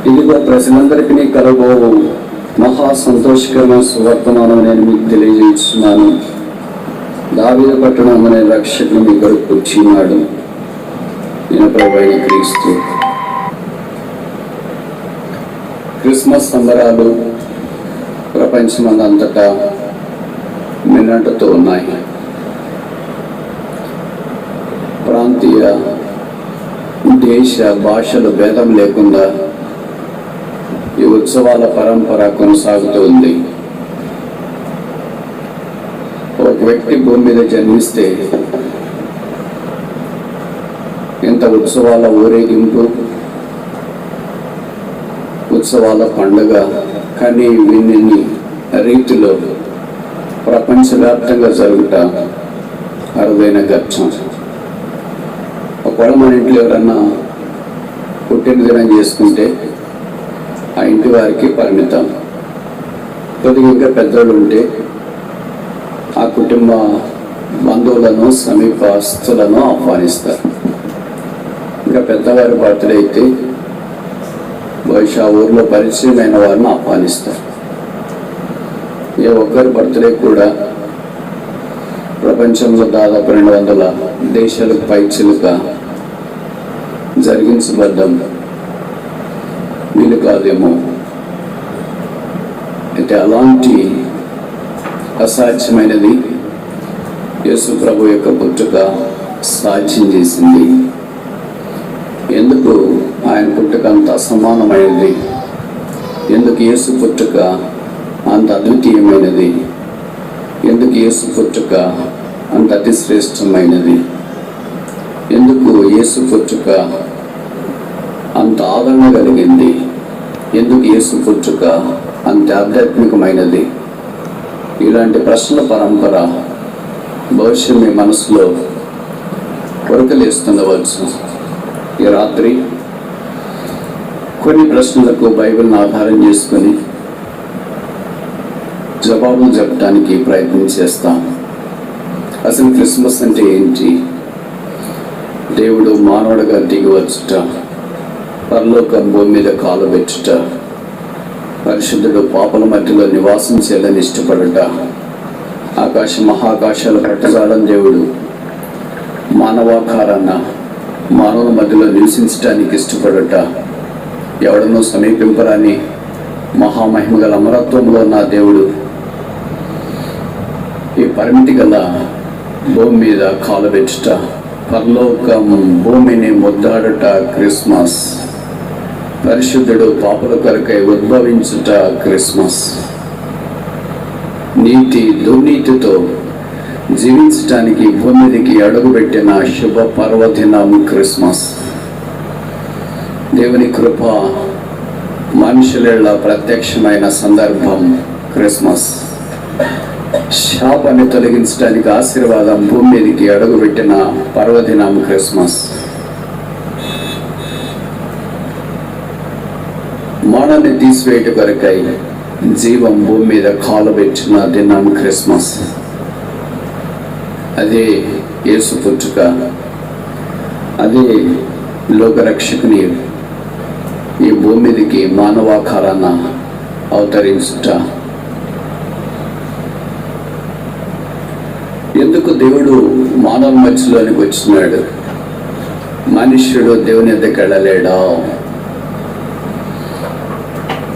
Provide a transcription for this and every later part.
ఇదిగో ప్రజలందరికీ కలగో మహా సంతోషకరమైన సువర్తమానం నేను మీకు తెలియజేస్తున్నాను. దావీదు పట్టణం అనే రక్షకుడు మీ కొరకు వచ్చినాడు. నేను ప్రభువైన క్రీస్తు. క్రిస్మస్ సంబరాలు ప్రపంచమందంతటా మిన్నట్టుతో ఉన్నాయి. ప్రాంతీయ దేశ భాషలు భేదం లేకుండా ఈ ఉత్సవాల పరంపర కొనసాగుతూ ఉంది. ఒక వ్యక్తి భూమి మీద జన్మిస్తే ఇంత ఉత్సవాల ఊరేగింపు, ఉత్సవాల పండుగ కానీ విన్ని రీతిలో ప్రపంచవ్యాప్తంగా జరుగుట అరుదైన గర్చం. ఒకవేళ మన ఇంట్లో ఎవరన్నా పుట్టినదినం చేసుకుంటే ఆ ఇంటి వారికి పరిమితం. కొద్దిగా ఇంకా పెద్దోళ్ళు ఉంటే ఆ కుటుంబ బంధువులను సమీపస్తులను ఆహ్వానిస్తారు. ఇంకా పెద్దవారి బర్త్డే అయితే బహుశా ఊర్లో పరిచయమైన వారిని ఆహ్వానిస్తారు. ఏ ఒక్కరి బర్త్డే కూడా ప్రపంచంలో దాదాపు 200 దేశాలకు పైచిలుగా జరిగించబడ్డం వీలు కాదేమో. అయితే అలాంటి అసాధ్యమైనది యేసు ప్రభు యొక్క పుట్టుక సాధ్యం చేసింది. ఎందుకు ఆయన పుట్టుక అంత అసమానమైనది? ఎందుకు యేసు పుట్టుక అంత అద్వితీయమైనది? ఎందుకు యేసు పుట్టుక అంత అతి శ్రేష్టమైనది? ఎందుకు యేసు పుట్టుక అంత ఆదరణ కలిగింది? ఎందుకు యేసు పుట్టుక అంత ఆధ్యాత్మికమైనది? ఇలాంటి ప్రశ్నల పరంపర బహుశా మీ మనసులో కొరకలేస్తుండవచ్చు. ఈ రాత్రి కొన్ని ప్రశ్నలకు బైబిల్ని ఆధారం చేసుకొని జవాబులు చెప్పడానికి ప్రయత్నం చేస్తాం. అసలు క్రిస్మస్ అంటే ఏంటి? దేవుడు మానవుడిగా దిగి వచ్చుట, పరలోకం భూమి మీద కాలు పెట్టుట, పరిశుద్ధుడు పాపల మధ్యలో నివాసం చేయాలని ఇష్టపడుట, ఆకాశ మహాకాశాలు పట్టజాలని దేవుడు మానవాకారాన్న మానవుల మధ్యలో నివసించడానికి ఇష్టపడుట, ఎవడనూ సమీపింపరాని మహామహిమ గల అమరత్వంలో ఉన్న దేవుడు ఈ పరిమితి గల భూమి మీద కాలు పెట్టుట, పరలోకం భూమిని ముద్దాడుట క్రిస్మస్, పరిశుద్ధుడు పాపుల కొరకై ఉద్భవించుట క్రిస్మస్, నీతి దుర్నీతితో జీవించటానికి భూమి మీదకి అడుగుపెట్టిన శుభ పర్వదినం క్రిస్మస్, దేవుని కృప మనుషుల ప్రత్యక్షమైన సందర్భం క్రిస్మస్, శాపాన్ని తొలగించడానికి ఆశీర్వాదం భూమి మీదకి అడుగుపెట్టిన పర్వదినం క్రిస్మస్, మరణాన్ని తీసివేయట కొరకై జీవం భూమి మీద కాలు పెట్టిన దినం క్రిస్మస్. అదే యేసు పుట్టుక, అదే లోకరక్షకుని ఈ భూమి మీదకి మానవాకారాన అవతరించుట. ఎందుకు దేవుడు మానవ మధ్యలోనికి వచ్చినాడు? మనుష్యుడు దేవుని ఎద్దకు వెళ్ళలేడా?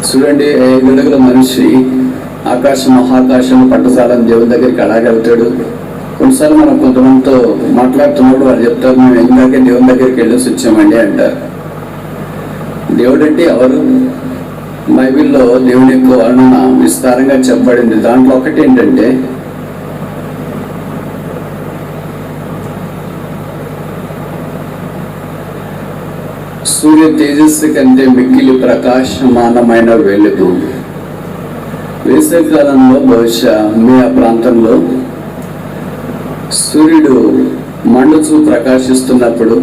చూడండి, 5 అడుగుల మనిషి ఆకాశం మహాకాశం పట్టసాలని దేవుని దగ్గరికి ఎలాగెళ్తాడు? కొన్నిసార్లు మనం కొంతమందితో మాట్లాడుతున్నప్పుడు వాళ్ళు చెప్తారు, మేము ఇందాకే దేవుని దగ్గరికి వెళ్ళేసి వచ్చామండి అంటారు. దేవుడు అంటే ఎవరు? బైబిల్లో దేవుని యొక్క వర్ణన విస్తారంగా చెప్పబడింది. దాంట్లో ఒకటి ఏంటంటే, సూర్య తేజస్సు కంటే మిక్కిలి ప్రకాశమానమైన వెలుగు. వేసవికాలంలో బహుశా మీ ఆ ప్రాంతంలో సూర్యుడు మండుచూ ప్రకాశిస్తున్నప్పుడు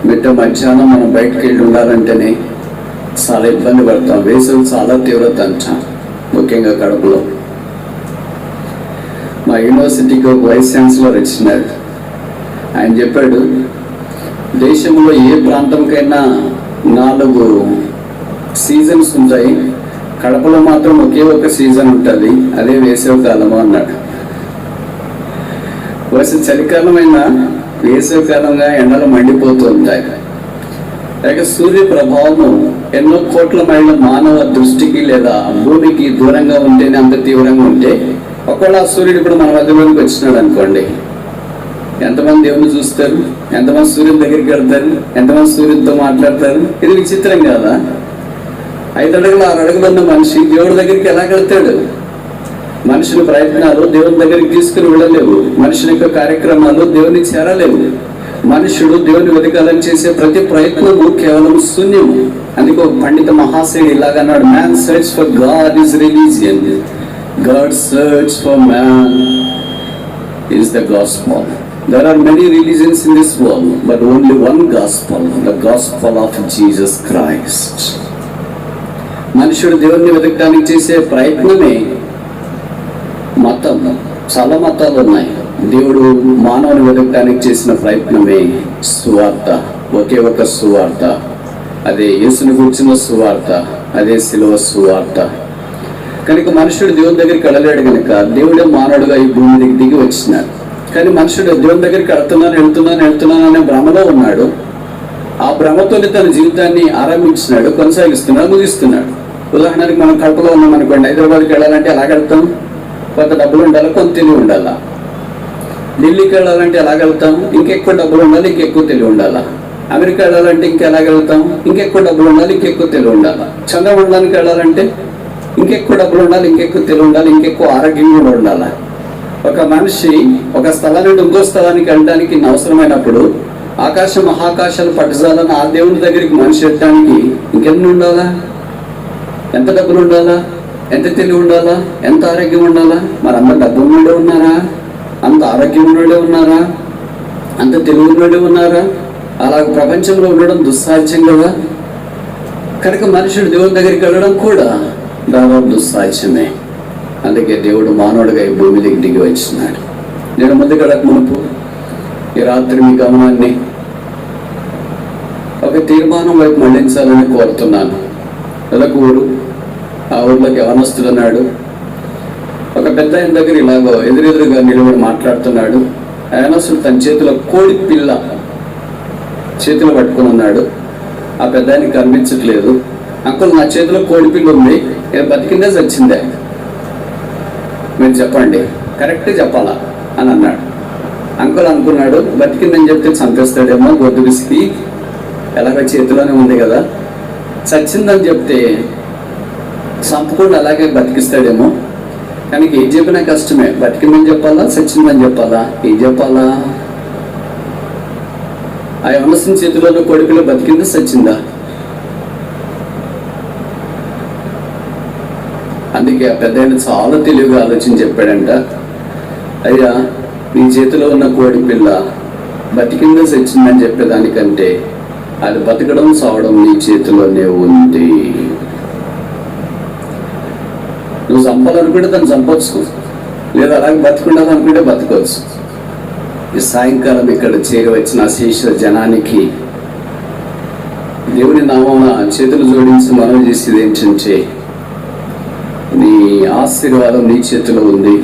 మిట్ట మధ్యాహ్నం మనం బయటకు వెళ్ళి ఉండాలంటేనే చాలా ఇబ్బంది పడతాం. వేసవి చాలా తీవ్రత అంటాం, ముఖ్యంగా కడపలో. మా యూనివర్సిటీకి ఒక వైస్ ఛాన్సలర్ ఇచ్చినాడు. ఆయన చెప్పాడు, దేశంలో ఏ ప్రాంతంకైనా 4 సీజన్స్ ఉంటాయి, కడపలో మాత్రం ఒకే ఒక సీజన్ ఉంటుంది, అదే వేసవి కాలము అన్నాడు. చలికాలమైన వేసవి కాలంగా ఎండలు మండిపోతూ ఉంటాయి. లేక సూర్య ప్రభావము ఎన్నో కోట్ల మైళ్ళ మానవ దృష్టికి లేదా భూమికి దూరంగా ఉంటేనే అంత తీవ్రంగా ఉంటే, ఒకవేళ ఆ సూర్యుడు ఇప్పుడు మన మధ్యలోకి వచ్చినాడు అనుకోండి, ఎంతమంది దేవుని చూస్తారు, ఎంతమంది సూర్యుని దగ్గరికి వెళ్తారు, ఎంతమంది సూర్యుడితో మాట్లాడతారు? ఇది విచిత్రం కదా. 5 అడుగులు 6 అడుగులు ఉన్న మనిషి దేవుడి దగ్గరికి ఎలా వెళ్తాడు? మనుషుల ప్రయత్నాలు దేవుని దగ్గరికి తీసుకుని వెళ్ళలేవు, మనుషుల యొక్క కార్యక్రమాలు దేవుని చేరలేవు. మనుషుడు దేవుని వెతకాలని చేసే ప్రతి ప్రయత్నము కేవలం శూన్యము. అందుకే ఒక పండిత మహాశయుడు ఇలాగన్నాడు, man search for god is religion, god search for man is the gospel. There are many religions in this world, but only one gospel, the gospel of Jesus Christ. మనుషుడు దేవుణ్ణి వెతకడానికి చేసే ప్రయత్నమే మతం. చాలా మతాలు ఉన్నాయి. దేవుడు మానవుని వెతకడానికి చేసిన ప్రయత్నమే సువార్త, ఒకే ఒక సువార్త. అదే యేసుని గురించిన సువార్త, అదే శిలువ సువార్త. కనుక మనుషుడు దేవుని దగ్గరికి వెళ్ళలేడు కనుక దేవుడే మానవుడుగా ఈ భూమి దగ్గర దిగి వచ్చినాడు. కానీ మనుషుడు దేవుని దగ్గరికి వెళ్తున్నాను అనే భ్రమలో ఉన్నాడు. ఆ భ్రమతోనే తన జీవితాన్ని ఆరంభించినాడు, కొనసాగిస్తున్నాడు, ముగిస్తున్నాడు. ఉదాహరణకి మనం కడపలో ఉన్నాం అనుకోండి, హైదరాబాద్కి వెళ్ళాలంటే ఎలా వెళ్తాం? కొంత డబ్బులు ఉండాలి, కొంత తెలివి ఉండాలా. ఢిల్లీకి వెళ్ళాలంటే ఎలా వెళ్తాం? ఇంకెక్కువ డబ్బులు ఉండాలి, ఇంకెక్కువ తెలివి ఉండాలా. అమెరికా వెళ్ళాలంటే ఇంకెలా వెళ్తాం? ఇంకెక్కువ డబ్బులు ఉండాలి, ఇంకెక్కువ తెలివి ఉండాలా. చంద్రమండలానికి వెళ్ళాలంటే ఇంకెక్కువ డబ్బులు ఉండాలి, ఇంకెక్కువ తెలివి ఉండాలి, ఇంకెక్కువ ఆరోగ్యం కూడా ఉండాలి. ఒక మనిషి ఒక స్థలం నుండి ఇంకో స్థలానికి వెళ్ళడానికి అవసరమైనప్పుడు ఆకాశ మహాకాశాలు పట్టుజాలని ఆ దేవుని దగ్గరికి మనిషి వెళ్ళడానికి ఇంకెన్ని ఉండాలా? ఎంత డబ్బులు ఉండాలా? ఎంత తెలివి ఉండాలా? ఎంత ఆరోగ్యం ఉండాలా? మరి అంత డబ్బు ఉన్నోడే ఉన్నారా? అంత ఆరోగ్యం ఉన్నోడే ఉన్నారా? అంత తెలివి ఉన్నోడే ఉన్నారా? అలా ప్రపంచంలో ఉండడం దుస్సాధ్యం కదా. కనుక మనుషుడు దేవుని దగ్గరికి వెళ్ళడం కూడా దాదాపు దుస్సాధ్యమే. అందుకే దేవుడు మానవుడిగా ఈ భూమి దగ్గర దిగి వచ్చినాడు. నేను ముందుకెళ్ళక మునుపు ఈ రాత్రి మీ గమనాన్ని ఒక తీర్మానం వైపు మళ్లించాలని కోరుతున్నాను. ఎదకు ఊరు, ఆ ఊర్లోకి యవనస్తుడున్నాడు. ఒక పెద్ద ఆయన దగ్గర ఇలాగో ఎదురెదురుగా నిలబడి మాట్లాడుతున్నాడు. యవనస్తుడు తన చేతిలో కోడి పిల్ల చేతిలో పట్టుకుని ఉన్నాడు. ఆ పెద్ద ఆయనకి కనిపించట్లేదు. అంకుల్, నా చేతిలో కోడి పిల్ల ఉంది, బతికిందే చచ్చిందే, మీరు చెప్పండి, కరెక్ట్ చెప్పాలా అని అన్నాడు. అంకుల్ అనుకున్నాడు, బతికిందని చెప్తే చంపేస్తాడేమో, గొడ్డు విసికి ఎలాగో చేతిలోనే ఉంది కదా. చచ్చిందని చెప్తే చంపకుండా అలాగే బతికిస్తాడేమో. కానీ ఏం చెప్పినా కష్టమే. బతికిందని చెప్పాలా, చచ్చిందని చెప్పాలా, ఏం చెప్పాలా? ఆ యవనస్తుని చేతిలో కొడుకులో బతికిందా, చచ్చిందా? అందుకే ఆ పెద్ద ఆయన చాలా తెలివిగా ఆలోచన చెప్పాడంట, అయ్యా, నీ చేతిలో ఉన్న కోడి పిల్ల బతికిందా చచ్చిందని చెప్పేదానికంటే అది బతకడం సావడం నీ చేతిలోనే ఉంది. నువ్వు చంపాలనుకుంటే దాన్ని చంపవచ్చు, లేదా అలాగే బతికుండాలి అనుకుంటే బతకవచ్చు. ఈ సాయంకాలం ఇక్కడ చేరి వచ్చిన శేష జనానికి దేవుని నామమున చేతులు జోడించి మనవి చేసేది ఏంటంటే, నీ ఆశీర్వాదం నీ చేతిలో ఉంది,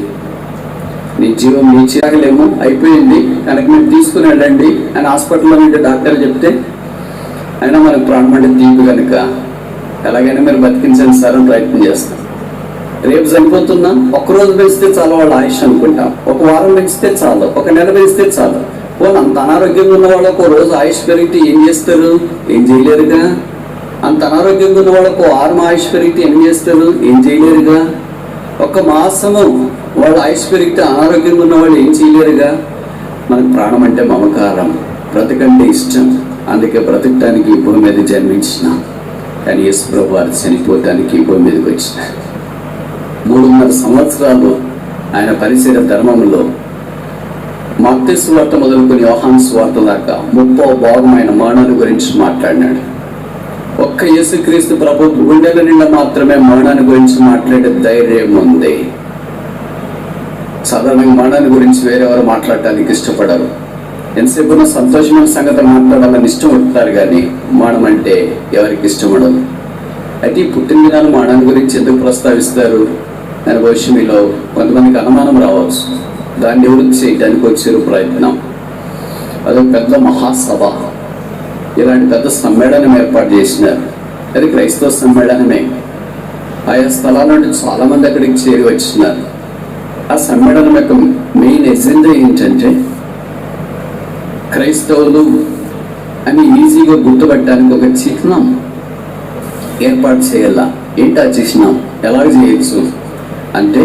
నీ జీవం నీ చేయలేము, అయిపోయింది కనుక మీరు తీసుకుని వెళ్ళండి అని హాస్పిటల్లో నుండి డాక్టర్ చెప్తే, అయినా మనకు ప్రాణం అంటే తీపి కనుక ఎలాగైనా మీరు బతికించండి సార్ అని ప్రయత్నం చేస్తాం. రేపు చనిపోతున్నాం, ఒక్కరోజు పెంచితే చాలు వాళ్ళ ఆయుష్ అనుకుంటాం, ఒక వారం పెంచితే చాలు, ఒక నెల పెంచితే చాలు. వాళ్ళు అంత అనారోగ్యంగా ఉన్న వాళ్ళకు ఒక రోజు ఆయుష్ పెరిగితే ఏం చేస్తారు? ఏం చేయలేరుగా. అంత అనారోగ్యంగా ఉన్న వాళ్ళకు 6 ఆయుష్ పెరిగితే ఏం చేస్తారు? ఏం చేయలేరుగా. ఒక మాసము వాళ్ళ ఆయుష్ పెరిగితే అనారోగ్యంగా ఉన్న వాళ్ళు ఏం చేయలేరుగా. మనకు ప్రాణం అంటే మమకారం, బ్రతకంటే ఇష్టం. అందుకే బ్రతకటానికి ఈ భూమి మీద జన్మించిన, కానీ యేసు ప్రభు వారు చనిపోవటానికి ఈ భూమి మీదకి వచ్చిన 3.5 సంవత్సరాలు ఆయన పరిచయ ధర్మంలో మత్తయి సువార్త మొదలుకొని యోహాను సువార్త దాకా 30వ భాగమైన మరణాన్ని గురించి మాట్లాడినాడు. ఒక్క యేసుక్రీస్తు ప్రభు గుండెల నిండా మాత్రమే మరణాన్ని గురించి మాట్లాడే ధైర్యం ఉంది. సాధారణంగా మరణాన్ని గురించి వేరెవరు మాట్లాడటానికి ఇష్టపడరు. ఎంతసేపు ఉన్న సంతోషమైన సంగతి మాట్లాడాలని ఇష్టపడతారు, కానీ మరణం అంటే ఎవరికి ఇష్టపడదు. అయితే ఈ పుట్టిన దినాన్ని మానవుని గురించి ఎందుకు ప్రస్తావిస్తారు అనే విషయం మీలో కొంతమందికి అనుమానం రావచ్చు. దాన్ని నివృత్తి చేయడానికి వచ్చారు ప్రయత్నం. అదొక పెద్ద మహాసభ, ఇలాంటి పెద్ద సమ్మేళనం ఏర్పాటు చేసినారు. అది క్రైస్తవ సమ్మేళనమే. ఆయా స్థలాల నుండి చాలా మంది అక్కడికి చేరి వచ్చినారు. ఆ సమ్మేళనం యొక్క మెయిన్ ఎజెండా ఏంటంటే క్రైస్తవులు అని ఈజీగా గుర్తుపట్టడానికి ఒక చిహ్నం ఏర్పాటు చేయాల. ఏంటి ఆ చిహ్నం, ఎలా చేయొచ్చు అంటే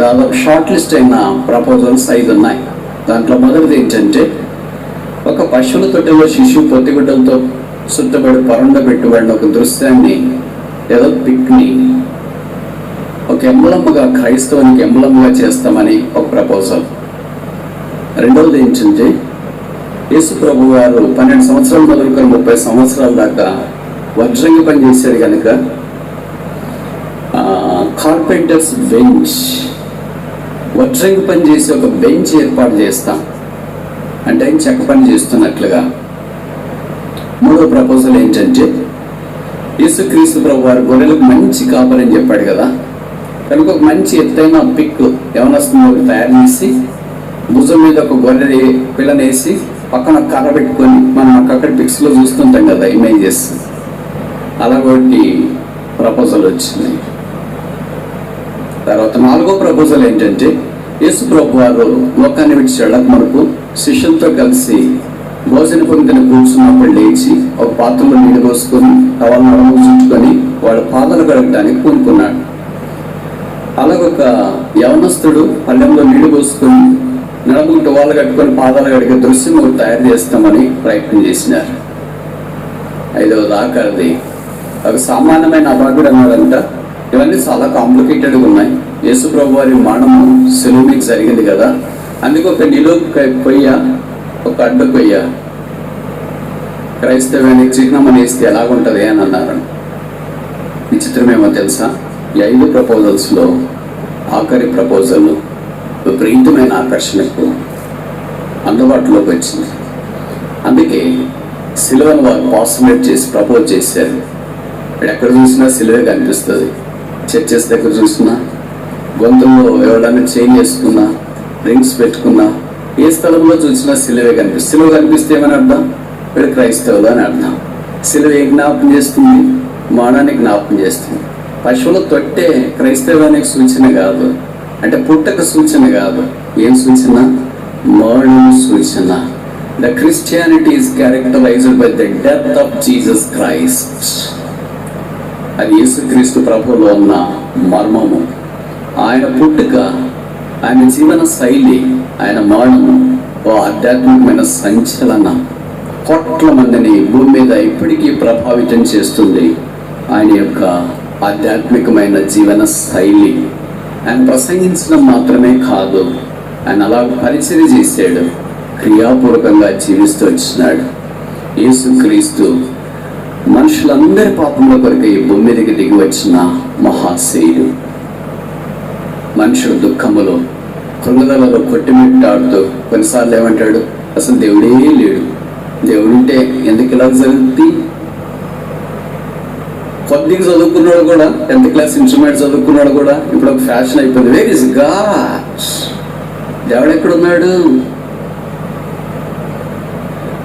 దాదాపు షార్ట్ లిస్ట్ అయిన ప్రపోజల్స్ 5 ఉన్నాయి. దాంట్లో మొదటిది ఏంటంటే ఒక పశువుల తొట్టెలో శిశువు పొత్తిగుడ్డలతో చుట్టబడి పరుండ పెట్టుబడిన ఒక దృశ్యాన్ని, ఏదో పిక్ని ఒక ఎంబలమ్గా, క్రైస్తవునికి ఎంబలమ్గా చేస్తామని ఒక ప్రపోజల్. రెండవది ఏంటంటే యేసు ప్రభు గారు 12 సంవత్సరాలు మొదలుకొని 30 సంవత్సరాల దాకా వజ్రంగి పని చేశారు కనుక కార్పెంటర్స్ బెంచ్, వజ్రంగి పని చేసి ఒక బెంచ్ ఏర్పాటు చేస్తాం అంటే ఆయన చెక్క పని చేస్తున్నట్లుగా. మూడో ప్రపోజల్ ఏంటంటే యేసుక్రీస్తు ప్రభు వారు గొర్రెలకు మంచి కాపరని చెప్పాడు కదా, కనుక ఒక మంచి ఎత్తైన పిక్ యవనస్తుని తయారు చేసి భుజం మీద ఒక గొర్రె పిల్లనేసి పక్కన కర్ర పెట్టుకొని, మనం అక్కడ పిక్స్లో చూస్తుంటాం కదా ఇమేజెస్, అలాగొట్టి ప్రపోజల్ వచ్చింది. తర్వాత 4వ ప్రపోజల్ ఏంటంటే యేసు ప్రభు వారు లోకాన్ని విడిచాడు మనకు శిష్యులతో కలిసి భోజన పంక్తిన కూర్చున్నప్పుడు లేచి ఒక పాత్రలో నీళ్ళు పోసుకొని టవల్ నడుము చుట్టుకొని వాళ్ళ పాదాలు కడగడానికి పూనుకున్నాడు. అలాగొక యవనస్తుడు పల్లెంలో నీళ్లు పోసుకొని నడుము టవాలు కట్టుకొని పాదాలు కడిగే దృశ్యం ఒకటి తయారు చేస్తామని ప్రయత్నం చేసినారు. 5వది ఆఖరిది ఒక సామాన్యమైన అభాగ్యుడు అన్నాడంట. ఇవన్నీ చాలా కాంప్లికేటెడ్గా ఉన్నాయి. యేసు ప్రభు వారి మరణము సెలవు మీకు జరిగింది కదా, అందుకే ఒక నిలువు కొయ్య, ఒక అడ్డు కొయ్య క్రైస్తవానికి చిహ్నం అనేస్తే ఎలాగుంటుంది అని అన్నారు. విచిత్రమేమో తెలుసా, ఈ 5 ప్రపోజల్స్లో ఆఖరి ప్రపోజల్ విపరీతమైన ఆకర్షణకు అందుబాటులోకి వచ్చింది. అందుకే సిలువను వారు పాసినేట్ చేసి ప్రపోజ్ చేశారు. ఇక్కడ ఎక్కడ చూసినా సిలువే కనిపిస్తుంది. చర్చెస్ దగ్గర చూసినా, గొంతుల్లో ఎవరైనా చైన్ వేసుకున్నా, రింగ్స్ పెట్టుకున్నా, ఏ స్థలంలో చూసినా సిలువే కనిపిస్తుంది. సిలువ కనిపిస్తే ఏమని అర్థం, ఇక్కడ క్రైస్తవులు అని అర్థం. సిలువ ఏ జ్ఞాపకం చేస్తుంది, మానాన్ని జ్ఞాపకం చేస్తుంది. పశువుల తొట్టే క్రైస్తవానికి సూచన కాదు, అంటే పుట్టక సూచన కాదు. ఏం సూచన, మరణం సూచన. The Christianity is characterised by the death of Jesus Christ. అది యేసుక్రీస్తు ప్రభువులో ఉన్న మర్మము. ఆయన పుట్టుక, ఆయన జీవన శైలి, ఆయన మరణము ఓ ఆధ్యాత్మికమైన సంచలనం. కోట్ల మందిని భూమి మీద ఇప్పటికీ ప్రభావితం చేస్తుంది ఆయన యొక్క ఆధ్యాత్మికమైన జీవన శైలి. ఆయన ప్రసంగించడం మాత్రమే కాదు, ఆయన అలా పరిచర్య చేశాడు, క్రియాపూర్వకంగా జీవిస్తూ వచ్చినాడు. యేసుక్రీస్తు మనుషులందరి పాపంలో కొరకు ఈ భూమి మీదకి దిగి వచ్చిన మహాశయుడు. మనుషుడు దుఃఖములో, కృంగదలలో కొట్టిమిట్టాడుతూ కొన్నిసార్లు ఏమంటాడు, అసలు దేవుడే లేడు, దేవుడుంటే ఎందుకు ఇలా జరుగుతుంది. కొద్దిగా చదువుకున్నాడు కూడా, 10th క్లాస్ ఇన్స్ట్రుమెంట్ చదువుకున్నాడు కూడా ఇప్పుడు ఒక ఫ్యాషన్ అయిపోయింది. వేర్ ఇస్ గాడ్, దేవుడు ఎక్కడున్నాడు.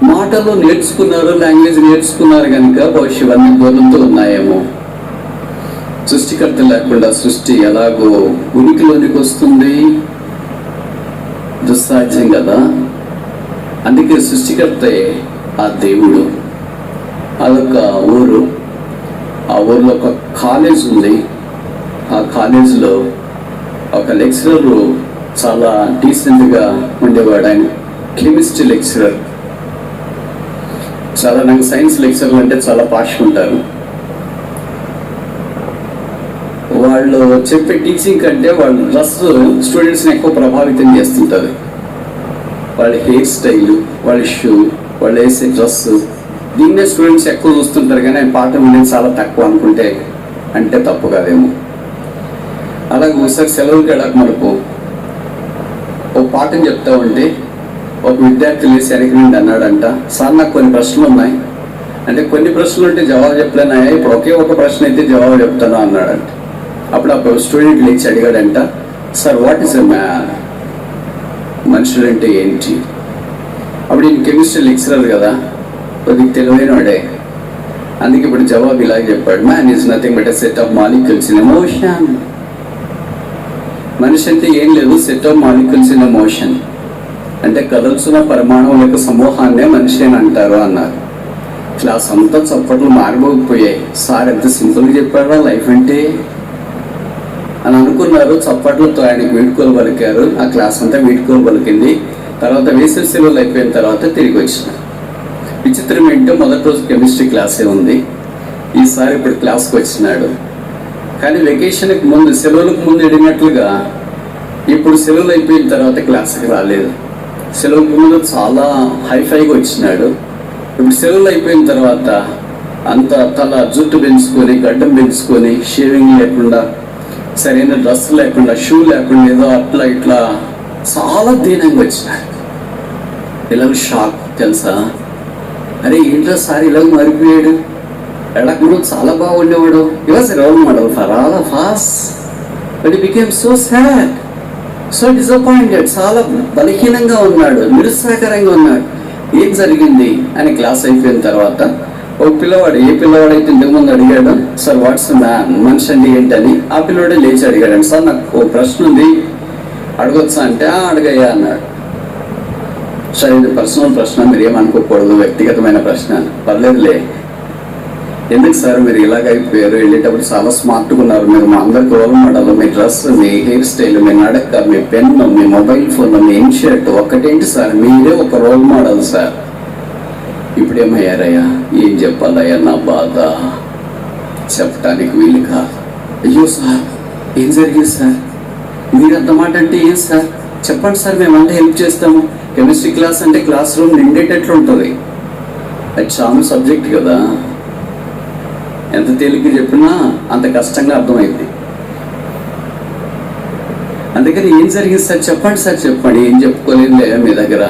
మాటలు నేర్చుకున్నారు, లాంగ్వేజ్ నేర్చుకున్నారు కనుక బహుశా ఇవన్నీ బోధంతో ఉన్నాయేమో. సృష్టికర్త లేకుండా సృష్టి ఎలాగో ఉనికిలోనికి వస్తుంది, దుస్సాధ్యం కదా. అందుకే సృష్టికర్తే ఆ దేవుడు. అదొక ఊరు, ఆ ఊర్లో ఒక కాలేజ్ ఉంది. ఆ కాలేజీలో ఒక లెక్చరర్ చాలా డీసెంట్గా ఉండేవాడు. ఆయన కెమిస్ట్రీ లెక్చరర్. చాలా నాకు సైన్స్ లెక్చర్లు అంటే చాలా పాషుకుంటారు. వాళ్ళు చెప్పే టీచింగ్ కంటే వాళ్ళ డ్రెస్ స్టూడెంట్స్ని ఎక్కువ ప్రభావితం చేస్తుంటుంది. వాళ్ళ హెయిర్ స్టైలు, వాళ్ళ షూ, వాళ్ళు వేసే డ్రెస్, దీన్నే స్టూడెంట్స్ ఎక్కువ చూస్తుంటారు. కానీ ఆయన పాఠం వినేది చాలా తక్కువ అనుకుంటే అంటే తప్పు కాదేమో. అలాగే ఒకసారి సెలవులకి వెళ్ళాక మనకు ఒక పాఠం చెప్తా ఉంటే ఒక విద్యార్థి లేచి వెనక నుండి అన్నాడంట, సార్ నాకు కొన్ని ప్రశ్నలు ఉన్నాయి, అంటే కొన్ని ప్రశ్నలు ఉంటే జవాబు చెప్పలేనాయా, ఇప్పుడు ఒకే ఒక ప్రశ్న అయితే జవాబు చెప్తాను అన్నాడంట. అప్పుడు ఆ స్టూడెంట్ లేచి అడిగాడంట, sir what is a man, మనుషులు అంటే ఏంటి? అప్పుడు ఈయన కెమిస్ట్రీ లెక్చరర్ కదా, కొద్దిగా తెలివైన వాడే, అందుకే ఇప్పుడు జవాబు ఇలాగ చెప్పాడు, man is nothing but a set of molecules in emotion. మనిషి అంటే ఏం లేదు, set of molecules in emotion. అంటే కదల్సిన పరమాణువుల యొక్క సమూహాన్నే మనిషి అని అంటారు అన్నారు. క్లాస్ అంతా చప్పట్లు మారిపోయిపోయాయి. సార్ ఎంత సింపుల్గా చెప్పారా లైఫ్ అంటే అని అనుకున్నారు. చప్పట్లతో ఆయనకి వీడ్కోలు పలికారు. ఆ క్లాస్ అంతా వీడ్కోలు పలికింది. తర్వాత వేసవి సెలవులు అయిపోయిన తర్వాత తిరిగి వచ్చిన. విచిత్రం ఏంటో మొదటి రోజు కెమిస్ట్రీ క్లాసే ఉంది, ఈసారి ఇప్పుడు క్లాస్కి వచ్చినాడు. కానీ వెకేషన్కి ముందు, సెలవులకు ముందు అడిగినట్లుగా ఇప్పుడు సెలవులు అయిపోయిన తర్వాత క్లాస్కి రాలేదు. సెలవులకు ముందు చాలా హైఫైగా వచ్చినాడు. ఇప్పుడు సెలవులు అయిపోయిన తర్వాత అంత తల జుట్టు పెంచుకొని, గడ్డం పెంచుకొని, షేవింగ్ లేకుండా, సరైన డ్రెస్ లేకుండా, షూ లేకుండా, ఏదో అట్లా ఇట్లా చాలా దీనంగా వచ్చినాడు. ఇలా షాక్ తెలుసా, అరే ఏంట్రా సార్ ఇలాగ మారిపోయాడు, ఎడకుండా చాలా బాగుండేవాడు, he was role model for all of us, but he became so sad, so disappointed. చాలా బలహీనంగా ఉన్నాడు, నిరుత్సాహకరంగా ఉన్నాడు. ఏం జరిగింది అని క్లాస్ అయిపోయిన తర్వాత ఒక పిల్లవాడు, ఏ పిల్లవాడైతే ఇంతకుముందు అడిగాడు, సార్ వాట్స్ మ్యాన్, మనిషి అంటే ఏంటని, ఆ పిల్లవాడే లేచి అడిగాడు, సార్ నాకు ఓ ప్రశ్న ఉంది అడగొచ్చా అంటే అడగయ్యా అన్నాడు. సరే ఇది పర్సనల్ ప్రశ్న, మీరు ఏమనుకోకూడదు, వ్యక్తిగతమైన ప్రశ్న. పర్లేదులే, ఎందుకు సార్ మీరు ఇలాగ అయిపోయారు, వెళ్ళేటప్పుడు చాలా స్మార్ట్గా ఉన్నారు, మీరు మా అందరికి రోల్ మోడల్, మీ డ్రెస్, మీ హెయిర్ స్టైల్, మీ నడక, మీ పెన్ను, మీ మొబైల్ ఫోన్, మీ ఇన్షర్ట్ ఒక్కటేంటి సార్, మీరే ఒక రోల్ మోడల్ సార్. ఇప్పుడేమయ్యారయ్యా, ఏం చెప్పాలయ్యా నా బాధ, చెప్పటానికి వీలు కాదు. అయ్యో సార్ ఏం జరిగింది సార్, మీరు అంత మాట అంటే ఏం సార్, చెప్పండి సార్, మేమంటే హెల్ప్ చేస్తాము. కెమిస్ట్రీ క్లాస్ అంటే క్లాస్ రూమ్ నిండేటట్లు ఉంటుంది, అది చాలా సబ్జెక్ట్ కదా, ఎంత తేలిక చెప్పినా అంత కష్టంగా అర్థమైంది. అందుకని ఏం జరిగింది సార్, చెప్పండి సార్, చెప్పండి. ఏం చెప్పుకోలేదు మీ దగ్గర,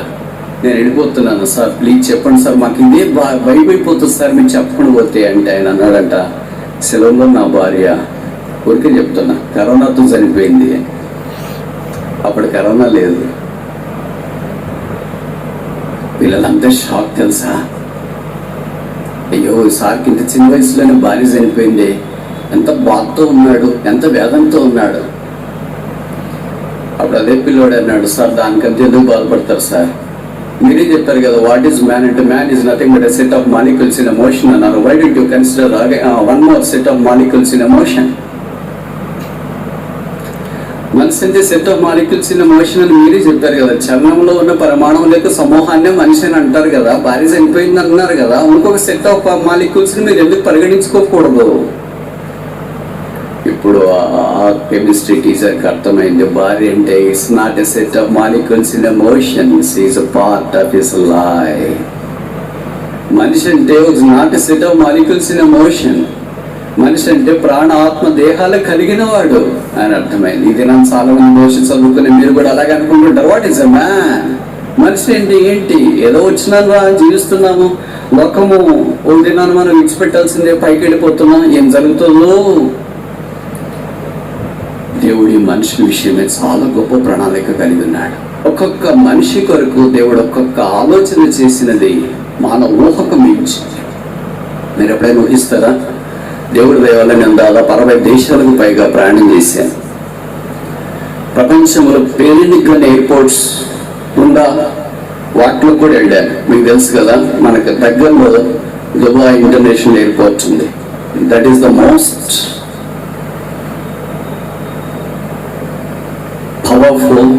నేను వెళ్ళిపోతున్నాను సార్, ప్లీజ్ చెప్పండి సార్, మాకు ఇదే భయమైపోతుంది సార్ మీరు చెప్పకుండా పోతే అంటే. ఆయన అన్నాడంట, సెలవులో నా భార్య, ఊరికే చెప్తున్నా, కరోనాతో చనిపోయింది. అప్పుడు కరోనా లేదు. పిల్లలంతా షాక్ తెలుసా, అయ్యో సార్కి ఇంత చిన్న వయసులోనే భార్య చనిపోయింది, ఎంత బాధతో ఉన్నాడు, ఎంత వేదంతో ఉన్నాడు. అప్పుడు అదే పిల్లోడు అన్నాడు, సార్ దానికంటే ఎందుకు బాధపడతారు సార్, మీరే చెప్పారు కదా వాట్ ఈస్ మ్యాన్ అంటే, man is nothing but a set of molecules in emotion అన్నారు. Why do you consider one more set of molecules in emotion? మనిషి అంటే set of molecules in emotion అని మీరే చెప్పారు కదా. చలనంలో ఉన్న పరమాణువుల యొక్క సమూహాన్నే మనిషి అని అంటారు కదా, భార్య చనిపోయింది అన్నారు కదా, ఇంకొక సెట్ ఆఫ్ మాలిక్యూల్స్ ని మీరు ఎందుకు పరిగణించుకోకూడదు? ఇప్పుడు ఆ కెమిస్ట్రీ టీచర్కి అర్థమైంది, భార్య అంటే it's not a set of molecules in emotions, is a part of his life. మనిషి అంటే it's not a set of molecules in emotion, మనిషి అంటే ప్రాణ ఆత్మ దేహాలు కలిగిన వాడు అని అర్థమైంది. ఇది నన్ను చాలా మంది మోసం చదువుకుని మీరు కూడా అలాగే అనుకుంటుంటారు, వాట్ ఈస్ అ మ్యాన్, మనిషి అంటే ఏంటి, ఏదో వచ్చినాను రా జీవిస్తున్నాము, లోకము ఒక దినాన్ని మనం విడిచిపెట్టాల్సిందే, పైకి వెళ్ళిపోతున్నాం, ఏం జరుగుతుందో. దేవుడి మనిషి విషయమే చాలా గొప్ప ప్రణాళిక కలిగి ఉన్నాడు. ఒక్కొక్క మనిషి కొరకు దేవుడు ఒక్కొక్క ఆలోచన చేసినది మానవ ఊహకు మించింది. మీరు ఎప్పుడైనా ఊహిస్తారా? దేవుడి దయ వల్ల నేను దాదాపు 60 దేశాలకు పైగా ప్రయాణం చేశాను. ప్రపంచంలో పేరునిగ్గన ఎయిర్పోర్ట్స్ ఉందా, వాటిలో కూడా వెళ్ళాను. మీకు తెలుసు కదా, మనకు దగ్గరలో దుబాయ్ ఇంటర్నేషనల్ ఎయిర్పోర్ట్ ఉంది. That is the most powerful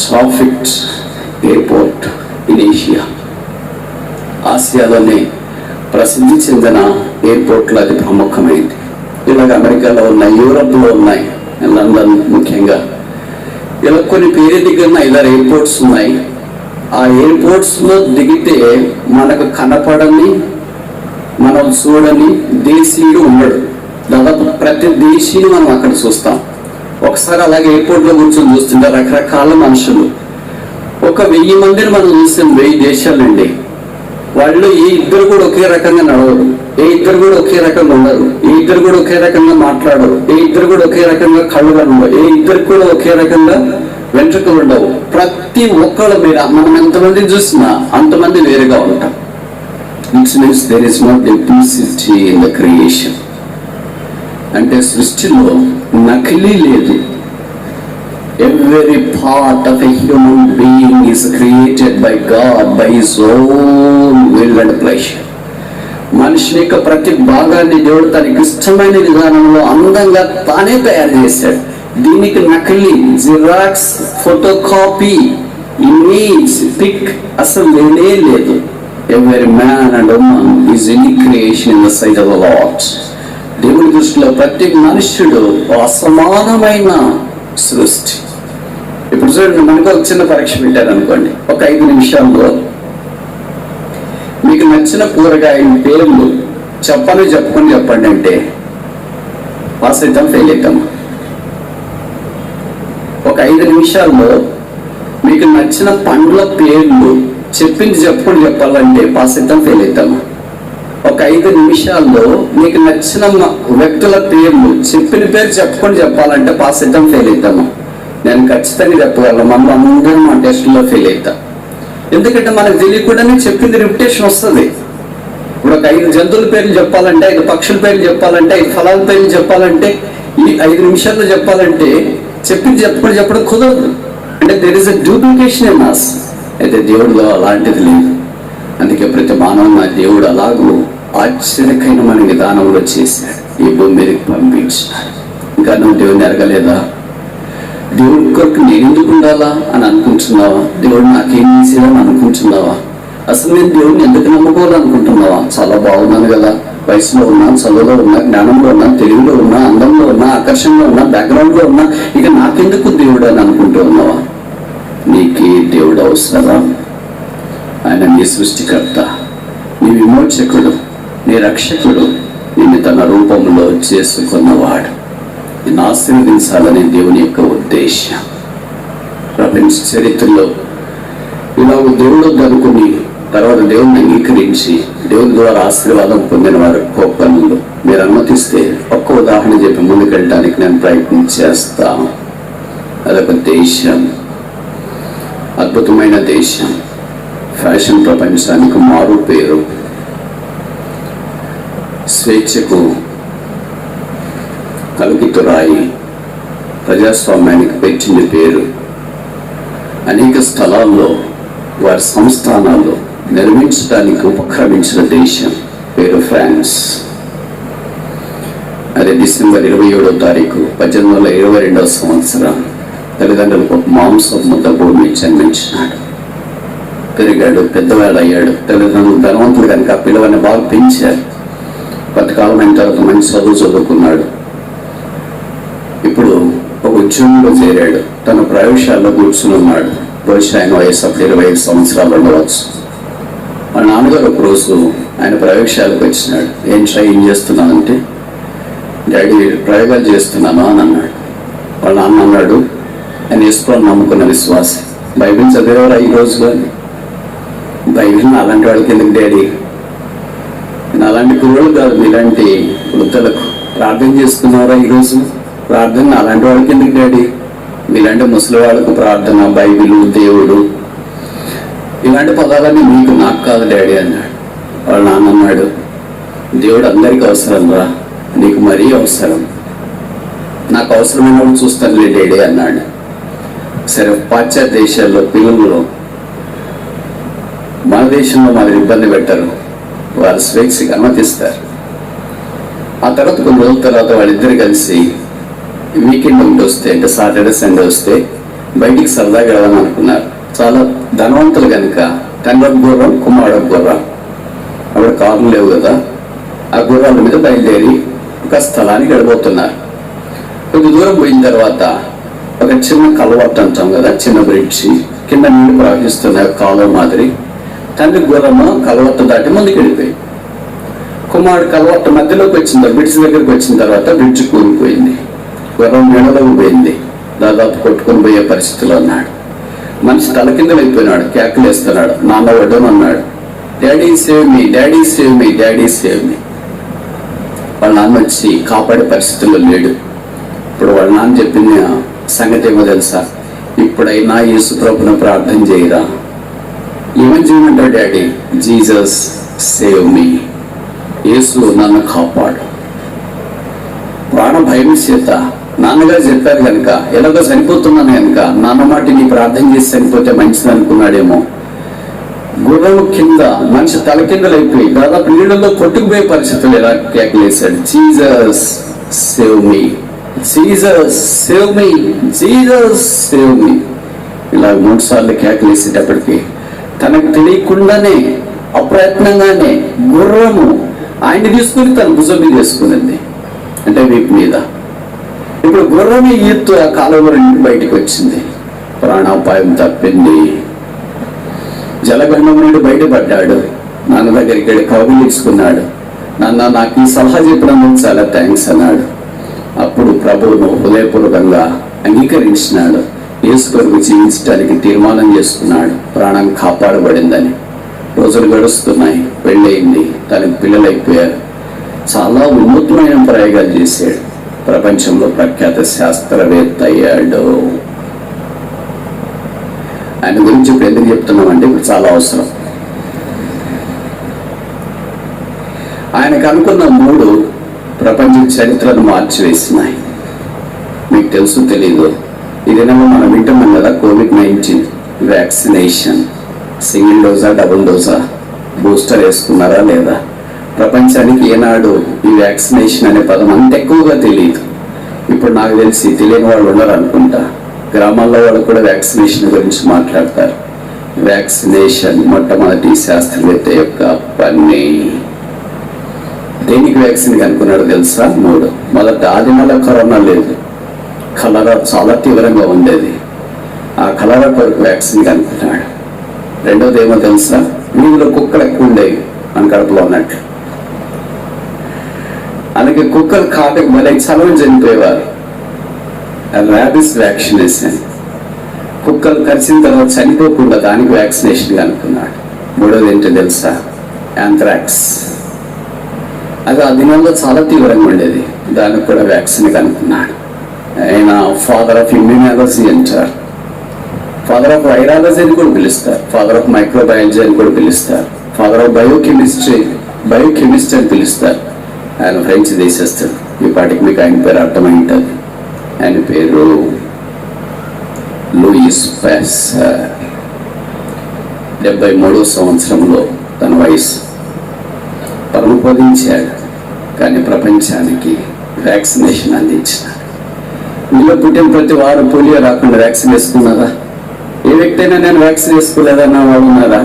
traffic airport in Asia. ఆసియాలోనే ప్రసిద్ధి చెందిన ఎయిర్పోర్ట్లో అది ప్రముఖమైంది. ఇలాగ అమెరికాలో ఉన్నాయి, యూరోప్లో ఉన్నాయి, లండన్ ముఖ్యంగా. ఇలా కొన్ని పేరు దగ్గర 5 ఎయిర్పోర్ట్స్ ఉన్నాయి. ఆ ఎయిర్పోర్ట్స్లో దిగితే మనకు కనపడని, మనం చూడని దేశీయుడు ఉండడు. దాదాపు ప్రతి దేశీయుని మనం అక్కడ చూస్తాం. ఒకసారి అలాగే ఎయిర్పోర్ట్లో కూర్చొని చూస్తుంటే రకరకాల మనుషులు, ఒక 1000 మందిని మనం చూసాం 1000 దేశాలండి. వాళ్ళు ఏ ఇద్దరు కూడా ఒకే రకంగా నడవరు, ఏ ఇద్దరు కూడా ఒకే రకంగా ఉండరు, ఏ ఇద్దరు కూడా ఒకే రకంగా మాట్లాడరు, ఏ ఇద్దరు కూడా ఒకే రకంగా కళ్ళు ఉండవు, ఏ ఇద్దరు కూడా ఒకే రకంగా వెంట్రుకలు ఉండవు. ప్రతి ఒక్కళ్ళ మీద మనం ఎంతమంది చూసినా అంతమంది వేరుగా ఉంటాం. It's means there is not duplicity in the creation. అంటే సృష్టిలో నకిలీ లేదు. Every part of a human being is created by God by His own will and pleasure. మనిషి యొక్క ప్రతి భాగాన్ని దేవుడు తనకి ఇష్టమైన విధానంలో అందంగా తానే తయారు చేశాడు. దీనికి నకిలీ, జిరాక్స్, ఫోటోకాపీ, ఇమేజ్, పిక్ అసలు లేనే లేదు. Every man and woman is any creation in the sight of the Lord. దేవుడి దృష్టిలో ప్రతి మనుష్యుడు అసమానమైన సృష్టి. ఇప్పుడు చూడండి, మనకు ఒక చిన్న పరీక్ష పెట్టారు అనుకోండి. ఒక 5 నిమిషాల్లో మీకు నచ్చిన కూరగాయల పేర్లు చెప్పండి అంటే పాస్ అవుతాం, ఫెయిల్ అవుతాం. ఒక 5 నిమిషాల్లో మీకు నచ్చిన పండ్ల పేర్లు చెప్పాలంటే పాస్ అవుతాం, ఫెయిల్ అవుతాము. ఒక 5 నిమిషాల్లో మీకు నచ్చిన వ్యక్తుల పేర్లు చెప్పాలంటే పాస్ అవుతాం, ఫెయిల్ అవుతాము. నేను ఖచ్చితంగా చెప్పగలను, మనం అందరం మా టెస్ట్లో ఫెయిల్ అవుతాం. ఎందుకంటే మనకు తెలియకుండానే చెప్పింది రిపిటేషన్ వస్తుంది. ఇప్పుడు ఒక 5 జంతువుల పేర్లు చెప్పాలంటే, 5 పక్షుల పేర్లు చెప్పాలంటే, 5 ఫలాల పేర్లు చెప్పాలంటే, ఈ 5 నిమిషాల్లో చెప్పాలంటే చెప్పడం కుదరదు. అంటే there is a duplication in us. అయితే దేవుడిలో అలాంటిది లేదు. అందుకే ప్రతి మానవుని దేవుడు అలాగూ ఆశ్చర్యకరమైన విధానంలో చేశాడు, ఈ భూమి మీదకి పంపించినాడు. ఇంకా నువ్వు దేవుడిని ఎరగలేదా? దేవుడి కొరకు నేను ఎందుకు ఉండాలా అని అనుకుంటున్నావా? దేవుడు నాకేం చేసేదని అనుకుంటున్నావా? అసలు నేను దేవుడిని ఎందుకు నమ్ముకోవాలనుకుంటున్నావా? చాలా బాగున్నాను కదా, వయసులో ఉన్నా, చదువులో ఉన్నా, జ్ఞానంలో ఉన్నా, తెలివిలో ఉన్నా, అందంలో ఉన్నా, ఆకర్షణలో ఉన్నా, బ్యాక్గ్రౌండ్లో ఉన్నా, ఇక నాకెందుకు దేవుడు అని అనుకుంటూ ఉన్నావా? నీకే దేవుడు అవసరమా? ఆయన నీ సృష్టికర్త, నీ విమోచకుడు, నీ రక్షకుడు, నిన్ను తన రూపంలో చేసుకున్నవాడు. నిన్ను ఆశీర్వదించాలని దేవుని యొక్క ఉద్దేశం. ప్రపంచ చరిత్రలో ఇలా దేవుడు అనుకుని తర్వాత దేవుడిని అంగీకరించి దేవుని ద్వారా ఆశీర్వాదం పొందిన వారు గొప్పలు. మీరు అనుమతిస్తే ఒక్క ఉదాహరణ చెప్పి ముందుకెళ్ళడానికి నేను ప్రయత్నం చేస్తాను. అదొక దేశం, అద్భుతమైన దేశం, ఫ్యాషన్ ప్రపంచానికి మారు పేరు, స్వేచ్ఛకు కలుగితురాయి, ప్రజాస్వామ్యానికి పెట్టిన పేరు. అనేక స్థలాల్లో వారి సంస్థానాలు నిర్మించడానికి ఉపక్రమించిన దేశం పేరు ఫ్రాన్స్. అది డిసెంబర్ 27వ తారీఖు 1822వ సంవత్సరం తల్లిదండ్రులకు ఒక మాంసం ముద్ద భూమి జన్మించినాడు. పెరిగాడు, పెద్దవాడు అయ్యాడు. తల్లిదండ్రులు ధనవంతుడు కనుక పిల్లవాడిని బాగా పెంచారు. కొంతకాలం అయిన తర్వాత మంచి చదువుకున్నాడు. ఇప్పుడు ఒక ఉద్యోగంలో చేరాడు. తన ప్రయోగశాలలో కూర్చుని ఉన్నాడు. బహుశా ఆయన వయసు అప్పుడు 25 సంవత్సరాలు ఉండవచ్చు. వాళ్ళ నాన్నగారు ఒక రోజు ఆయన ప్రయోగశాలకు వచ్చినాడు. ఏం చేస్తున్నానంటే, డాడీ ప్రయోగాలు చేస్తున్నాను అని అన్నాడు. వాళ్ళ నాన్న అన్నాడు, ఆయన యేసుని నమ్ముకున్న విశ్వాసం, బైబిల్ చదివేవారు ఈ రోజులో? బైబిల్ అలాంటి వాళ్ళకి ఎందుకు డాడీ? అలాంటి కుర్రోళ్ళు కాదు, మీలాంటి వృద్ధులకు ప్రార్థన చేసుకున్నారా ఈరోజు? ప్రార్థన అలాంటి వాళ్ళకి ఎందుకు డాడీ? మీలాంటి ముసలి వాళ్ళకు ప్రార్థన, బైబిల్, దేవుడు, ఇలాంటి పదాలన్నీ మీకు, నాకు కాదు డాడీ అన్నాడు. వాళ్ళ నాన్న అన్నాడు, దేవుడు అందరికీ అవసరం రా, నీకు మరీ అవసరం. నాకు అవసరమైన వాళ్ళు చూస్తానులే డాడీ అన్నాడు. సరే, పాశ్చాత్య దేశాల్లో పిల్లలు మన దేశంలో మాదిరి ఇబ్బంది పెట్టరు, వారు స్వేచ్ఛగా అనుమతిస్తారు. ఆ తర్వాత కొన్ని రోజుల తర్వాత వాళ్ళిద్దరు కలిసి వీకెండ్ ఒకటి వస్తే, అంటే సాటర్డే సండే వస్తే బయటికి సరదాగా వెళ్ళాలని అనుకున్నారు. చాలా ధనవంతులు కనుక తండ్రి గుర్రం, కుమారుడు గుర్రం, అప్పుడు కార్లు లేవు కదా, ఆ గుర్రాల మీద బయలుదేరి ఒక స్థలానికి వెళ్ళబోతున్నారు. కొద్ది దూరం పోయిన తర్వాత ఒక చిన్న కలవట్టు అంటాం కదా, చిన్న బ్రిడ్జి కింద నీళ్లు ప్రవహిస్తున్నాయి, కాలువ మాదిరి. తండ్రి గుర్రము కలవట్టు దాటి ముందుకు వెళ్ళిపోయి, కుమారుడు కలవట్టు మధ్యలోకి వచ్చింది. బ్రిడ్జ్ దగ్గరికి వచ్చిన తర్వాత బ్రిడ్జ్ కూలిపోయింది, గుర్రం నీళ్ళలోకి పోయింది, దాదాపు కొట్టుకొని పోయే పరిస్థితిలో ఉన్నాడు. మనిషి తల కింద వెళ్ళిపోయినాడు, కేకలు వేస్తున్నాడు, నాన్న వడ్డం అన్నాడు. Daddy save me, daddy save me, daddy save me. వాళ్ళ నాన్న వచ్చి కాపాడే పరిస్థితుల్లో లేడు. ఇప్పుడు వాళ్ళ నాన్న చెప్పిన సంగతి ఏమో తెలుసా? ఇప్పుడైనా యేసు ప్రభువును ప్రార్థన చేయరా. ఏమని చేయమంటాడు డాడీ? జీసస్ సేవ్ మీ, యేసు నన్ను కాపాడు. ప్రాణ భయం చేత నాన్నగారు చెప్పారు కనుక, ఎలాగో చనిపోతున్నాను కనుక నాన్న మాట నీ ప్రార్థన చేసి చనిపోతే మంచిది అనుకున్నాడేమో. గుర్రం కింద మనిషి తలకిందలైపోయి దాదాపు నీళ్ళలో కొట్టుకుపోయే పరిస్థితులు ఎలా కేకలేశాడు, Jesus save me, Jesus save me, Jesus save me. ఇలా 3 సార్లు కేకలేసేటప్పటికి తనకు తెలియకుండానే అప్రయత్నంగానే గుర్రము ఆయన్ని తీసుకుని తన భుజం మీద వేసుకునింది, అంటే వీపు మీద. ఇప్పుడు గుర్రం ఈత్తు ఆ కాలువ నుండి బయటకు వచ్చింది, ప్రాణాపాయం తప్పింది. జలగండం నుండి బయటపడ్డాడు. నాన్న దగ్గరికి వెళ్ళి కౌగులు తీసుకున్నాడు. నాన్న నాకు ఈ సలహా చెప్పినందుకు చాలా థ్యాంక్స్ అన్నాడు. అప్పుడు ప్రభువును హృదయపూర్వకంగా అంగీకరించినాడు. యేసు కొరకు జీవించడానికి తీర్మానం చేసుకున్నాడు. ప్రాణం కాపాడబడిందని. రోజులు గడుస్తున్నాయి, పెళ్ళయింది, తనకు పిల్లలైపోయారు. చాలా ఉన్నతమైన ప్రయోగాలు చేశాడు. ప్రపంచంలో ప్రఖ్యాత శాస్త్రవేత్త అయ్యాడు. ఆయన గురించి ఇప్పుడు ఎందుకు చెప్తున్నామంటే ఇప్పుడు చాలా అవసరం. ఆయనకు అనుకున్న 3 ప్రపంచ చరిత్రను మార్చివేసినాయి. మీకు తెలుసు తెలీదు, ఇదేమో మనం వింటున్నాం కదా, COVID-19 వ్యాక్సినేషన్. సింగిల్ డోజా, డబుల్ డోజా, బూస్టర్ వేసుకున్నారా లేదా? ప్రపంచానికి ఏనాడు ఈ వ్యాక్సినేషన్ అనే పదం అంత ఎక్కువగా తెలియదు. ఇప్పుడు నాకు తెలిసి తెలియని వాళ్ళు ఉన్నారు అనుకుంటా. గ్రామాల్లో వాళ్ళు కూడా వ్యాక్సినేషన్ గురించి మాట్లాడతారు. వ్యాక్సినేషన్ మొట్టమొదటి శాస్త్రవేత్త యొక్క పని. దేనికి వ్యాక్సిన్ కనుక్కున్నాడు తెలుసా? 3. మొదట ఆదిమలో కరోనా లేదు, కలరా చాలా తీవ్రంగా ఉండేది. ఆ కలరా కొరకు వ్యాక్సిన్ కనుక్కున్నాడు. రెండోది ఏమో తెలుసా? వీధిలో కుక్కలు ఎక్కువ ఉండేవి మన కడుపులో ఉన్నట్టు. అలాగే కుక్కలు కాటకు మళ్ళీ చలవని చనిపోయేవారు. ర్యాబిస్ వ్యాక్సినేషన్, కుక్కలు కరిచిన తర్వాత చనిపోకుండా దానికి వ్యాక్సినేషన్ కనుక్కున్నాడు. 3వది ఏంటో తెలుసా? యాంథ్రాక్స్. అది ఆ దినాల్లో చాలా తీవ్రంగా ఉండేది, దానికి కూడా వ్యాక్సిన్ కనుక్కున్నాడు. ఆయన ఫాదర్ ఆఫ్ ఇమ్యూనాలజీ అంటారు, ఫాదర్ ఆఫ్ వైరాలజీ అని కూడా పిలుస్తారు, ఫాదర్ ఆఫ్ మైక్రోబయాలజీ అని కూడా పిలుస్తారు, ఫాదర్ ఆఫ్ బయోకెమిస్ట్రీ అని పిలుస్తారు. ఆయన ఫ్రెంచ్ దేశస్థుడు. ఈ పాటికి మీకు ఆయన పేరు అర్థమై ఉంటుంది. ఆయన పేరు లూయిస్ పాస్టర్. 73వ సంవత్సరంలో తన వయసు పరమపదించాడు. కానీ ప్రపంచానికి వ్యాక్సినేషన్ అందించినాడు. మీలో పుట్టిన ప్రతి వారు పోలియో రాకుండా వ్యాక్సిన్ వేసుకున్నారా? ఏ వ్యక్తి అయినా నేను వ్యాక్సిన్ వేసుకోలేదన్న వాడు ఉన్నారా?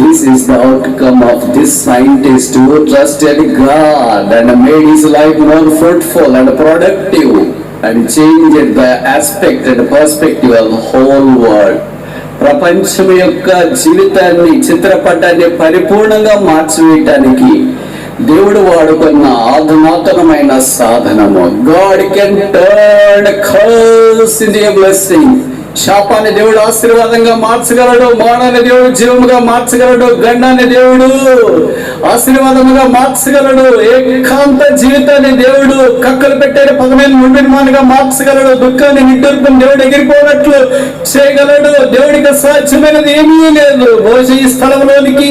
This is the outcome of this scientist who trusted God and made his life more fruitful and productive and changed the aspect and perspective of the whole world. ప్రపంచం యొక్క జీవితాన్ని, చిత్రపటాన్ని పరిపూర్ణంగా మార్చివేయటానికి దేవుడు వాడుకున్న అధునాతనమైన సాధనము. God can turn a curse into a blessing. శాపాన్ని దేవుడు ఆశీర్వాదంగా మార్చగలడు, మరణాన్ని దేవుడు జీవముగా మార్చగలడు, గండాన్ని దేవుడు ఆశీర్వాదముగా మార్చగలడు, ఏకాంత జీవితాన్ని దేవుడు కక్కలు పెట్టే పదమైన నిర్మాణంగా మార్చగలడు, దుఃఖాన్ని నిట్టూర్పుని దేవుడు ఎగిరిపోనట్లు చేయగలడు. దేవుడికి సాధ్యమైనది ఏమీ లేదు. బహుశా ఈ స్థలంలోనికి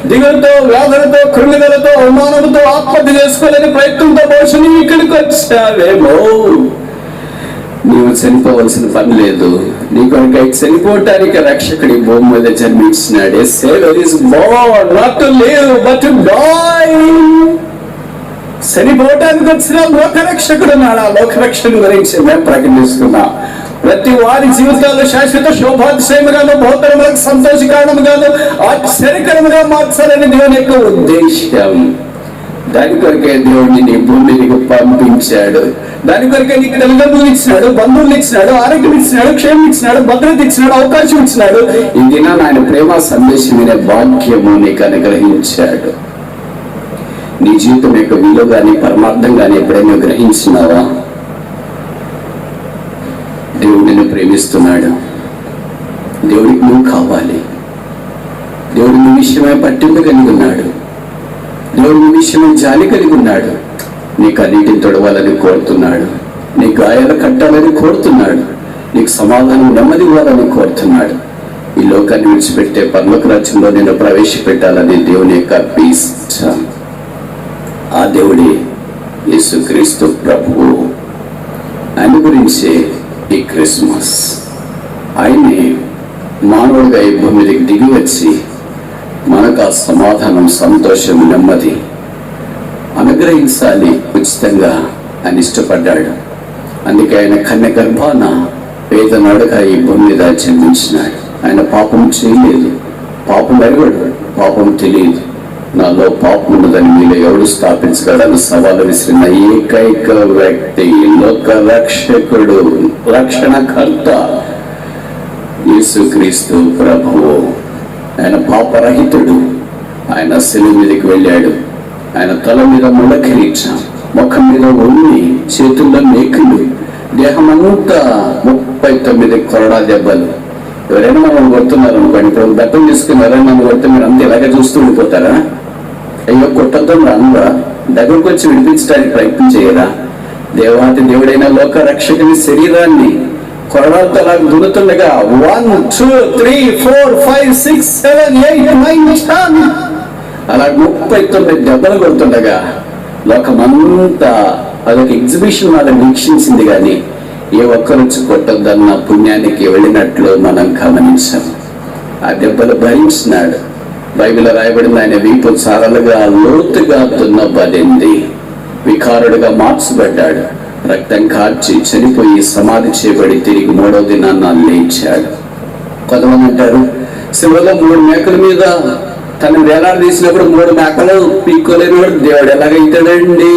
దిగులతో, వ్యాధులతో, కృమిదలతో, అవమానంతో ఆత్మహత్య చేసుకోలేని ప్రయత్నంతో బహుశా నీవు ఇక్కడికి వచ్చావేమో. నీవు చనిపోవలసిన పని లేదు. నీ కొరకు చనిపోవటానికి రక్షకుడి భూమి మీద జన్మించినాడు. Saviour is born not to live but to die. చనిపోవటానికి వచ్చిన లోకరక్షకుడు నాడు. ఆ లోకరక్షకుడు గురించి మేము ప్రకటిస్తున్నాం. ప్రతి వారి జీవితాల్లో శాశ్వత శోభాతిశయముగాను, బహుతరములకు సంతోష కారణముగాను, ఆశ్చర్యకరముగా మార్చాలని దేవుని యొక్క ఉద్దేశం. దాని కొరకే దేవుడిని నీ భూమికి పంపించాడు. దాని కొరకే నీకు తల్లిదండ్రులు ఇచ్చినాడు, బంధువులు ఇచ్చినాడు, ఆరోగ్యం ఇచ్చినాడు, క్షేమం ఇచ్చినాడు, భద్రత ఇచ్చినాడు, అవకాశం ఇచ్చినాడు. ఈ దినాన ఆయన ప్రేమ సందేశం అనే వాక్యము నీకు అనుగ్రహించాడు. నీ జీవితం యొక్క విలువ కానీ పరమార్థం కానీ ఎప్పుడైనా గ్రహించినావా? దేవుడు నిన్ను ప్రేమిస్తున్నాడు. దేవుడికి నువ్వు కావాలి. దేవుడు నీ విషయమై పట్టింపు కలిగి ఉన్నాడు. దేవుడు నీ విషయమై జాలి కలిగి ఉన్నాడు. నీకు అన్నిటిని తొడవాలని కోరుతున్నాడు. నీ గాయాలు కట్టాలని కోరుతున్నాడు. నీకు సమాధానం నెమ్మది ఇవ్వాలని కోరుతున్నాడు. ఈ లోకాన్ని విడిచిపెట్టే పరలోక రాజ్యంలో నేను ప్రవేశపెట్టాలని దేవుని యొక్క ఇష్టం. ఆ దేవుడే యేసుక్రీస్తు ప్రభువు. ఆయన గురించి ఈ క్రిస్మస్. ఆయనే మానవుడిగా ఈ భూమి మీదకి దిగి వచ్చి మనకు ఆ సమాధానం, సంతోషం, నెమ్మది అనుగ్రహించాలి ఉచితంగా ఆయన ఇష్టపడ్డాడు. అందుకే ఆయన కన్య గర్భాన పేదనాడుగా ఈ భూమి మీద జన్మించినాడు. ఆయన పాపం చేయలేదు, పాపం ఎరగడు, పాపం తెలియదు. నాలో పాపం ఉన్నదని మీలో ఎవడు స్థాపించగలని సవాలు విసిరిన ఏకైక వ్యక్తి, లోక రక్షకుడు, రక్షణకర్త యేసుక్రీస్తు ప్రభువు. ఆయన పాపరహితుడు. ఆయన శిలువ మీదకి వెళ్ళాడు. ఆయన తల మీద ముళ్ళ కిరీటం, ముఖం మీద ఉన్ని, చేతుల్లో మేకులు, దేహం అంతా 39 కొరడా దెబ్బలు. ఎవరైనా మనం కొడుతున్నారు అనుకోండి, ఇప్పుడు బెత్తం తీసుకుని ఎవరైనా మనం కొడితే మీరు అంతా ఇలాగే చూస్తూ ఉండిపోతారా? అయ్యో కొట్టద్దు రంగా దగ్గరకు వచ్చి విడిపించడానికి ప్రయత్నం చేయరా? దేవాతి దేవుడైన లోక రక్షకుని శరీరాన్ని కొరడాలతో అలా దున్నుతుండగా 1 2 3 4 5 6 7 8 9 10 అలా 39 దెబ్బలు కొడుతుండగా లోకమంతా అదొక ఎగ్జిబిషన్ వాళ్ళని వీక్షించింది. కానీ ఏ ఒక్కరొచ్చి కొట్టొద్దన్న పుణ్యానికి వెళ్ళినట్లు మనం గమనించాం. ఆ దెబ్బలు భరించినాడు. బైబిల్ రాయబడింది, ఆయన వీపు చారలుగా లోతుగా దున్నబడింది, వికారుడుగా మార్చబడ్డాడు, రక్తం కార్చి చనిపోయి సమాధి చేయబడి తిరిగి 3వ దినాన్న లేచాడు. కొంతమంది అంటారు, శివలో 3 మేకల మీద తను వేలాడదీసినప్పుడు 3 మేకలు పీక్కోలేని వాడు దేవుడు ఎలాగైతాడండి?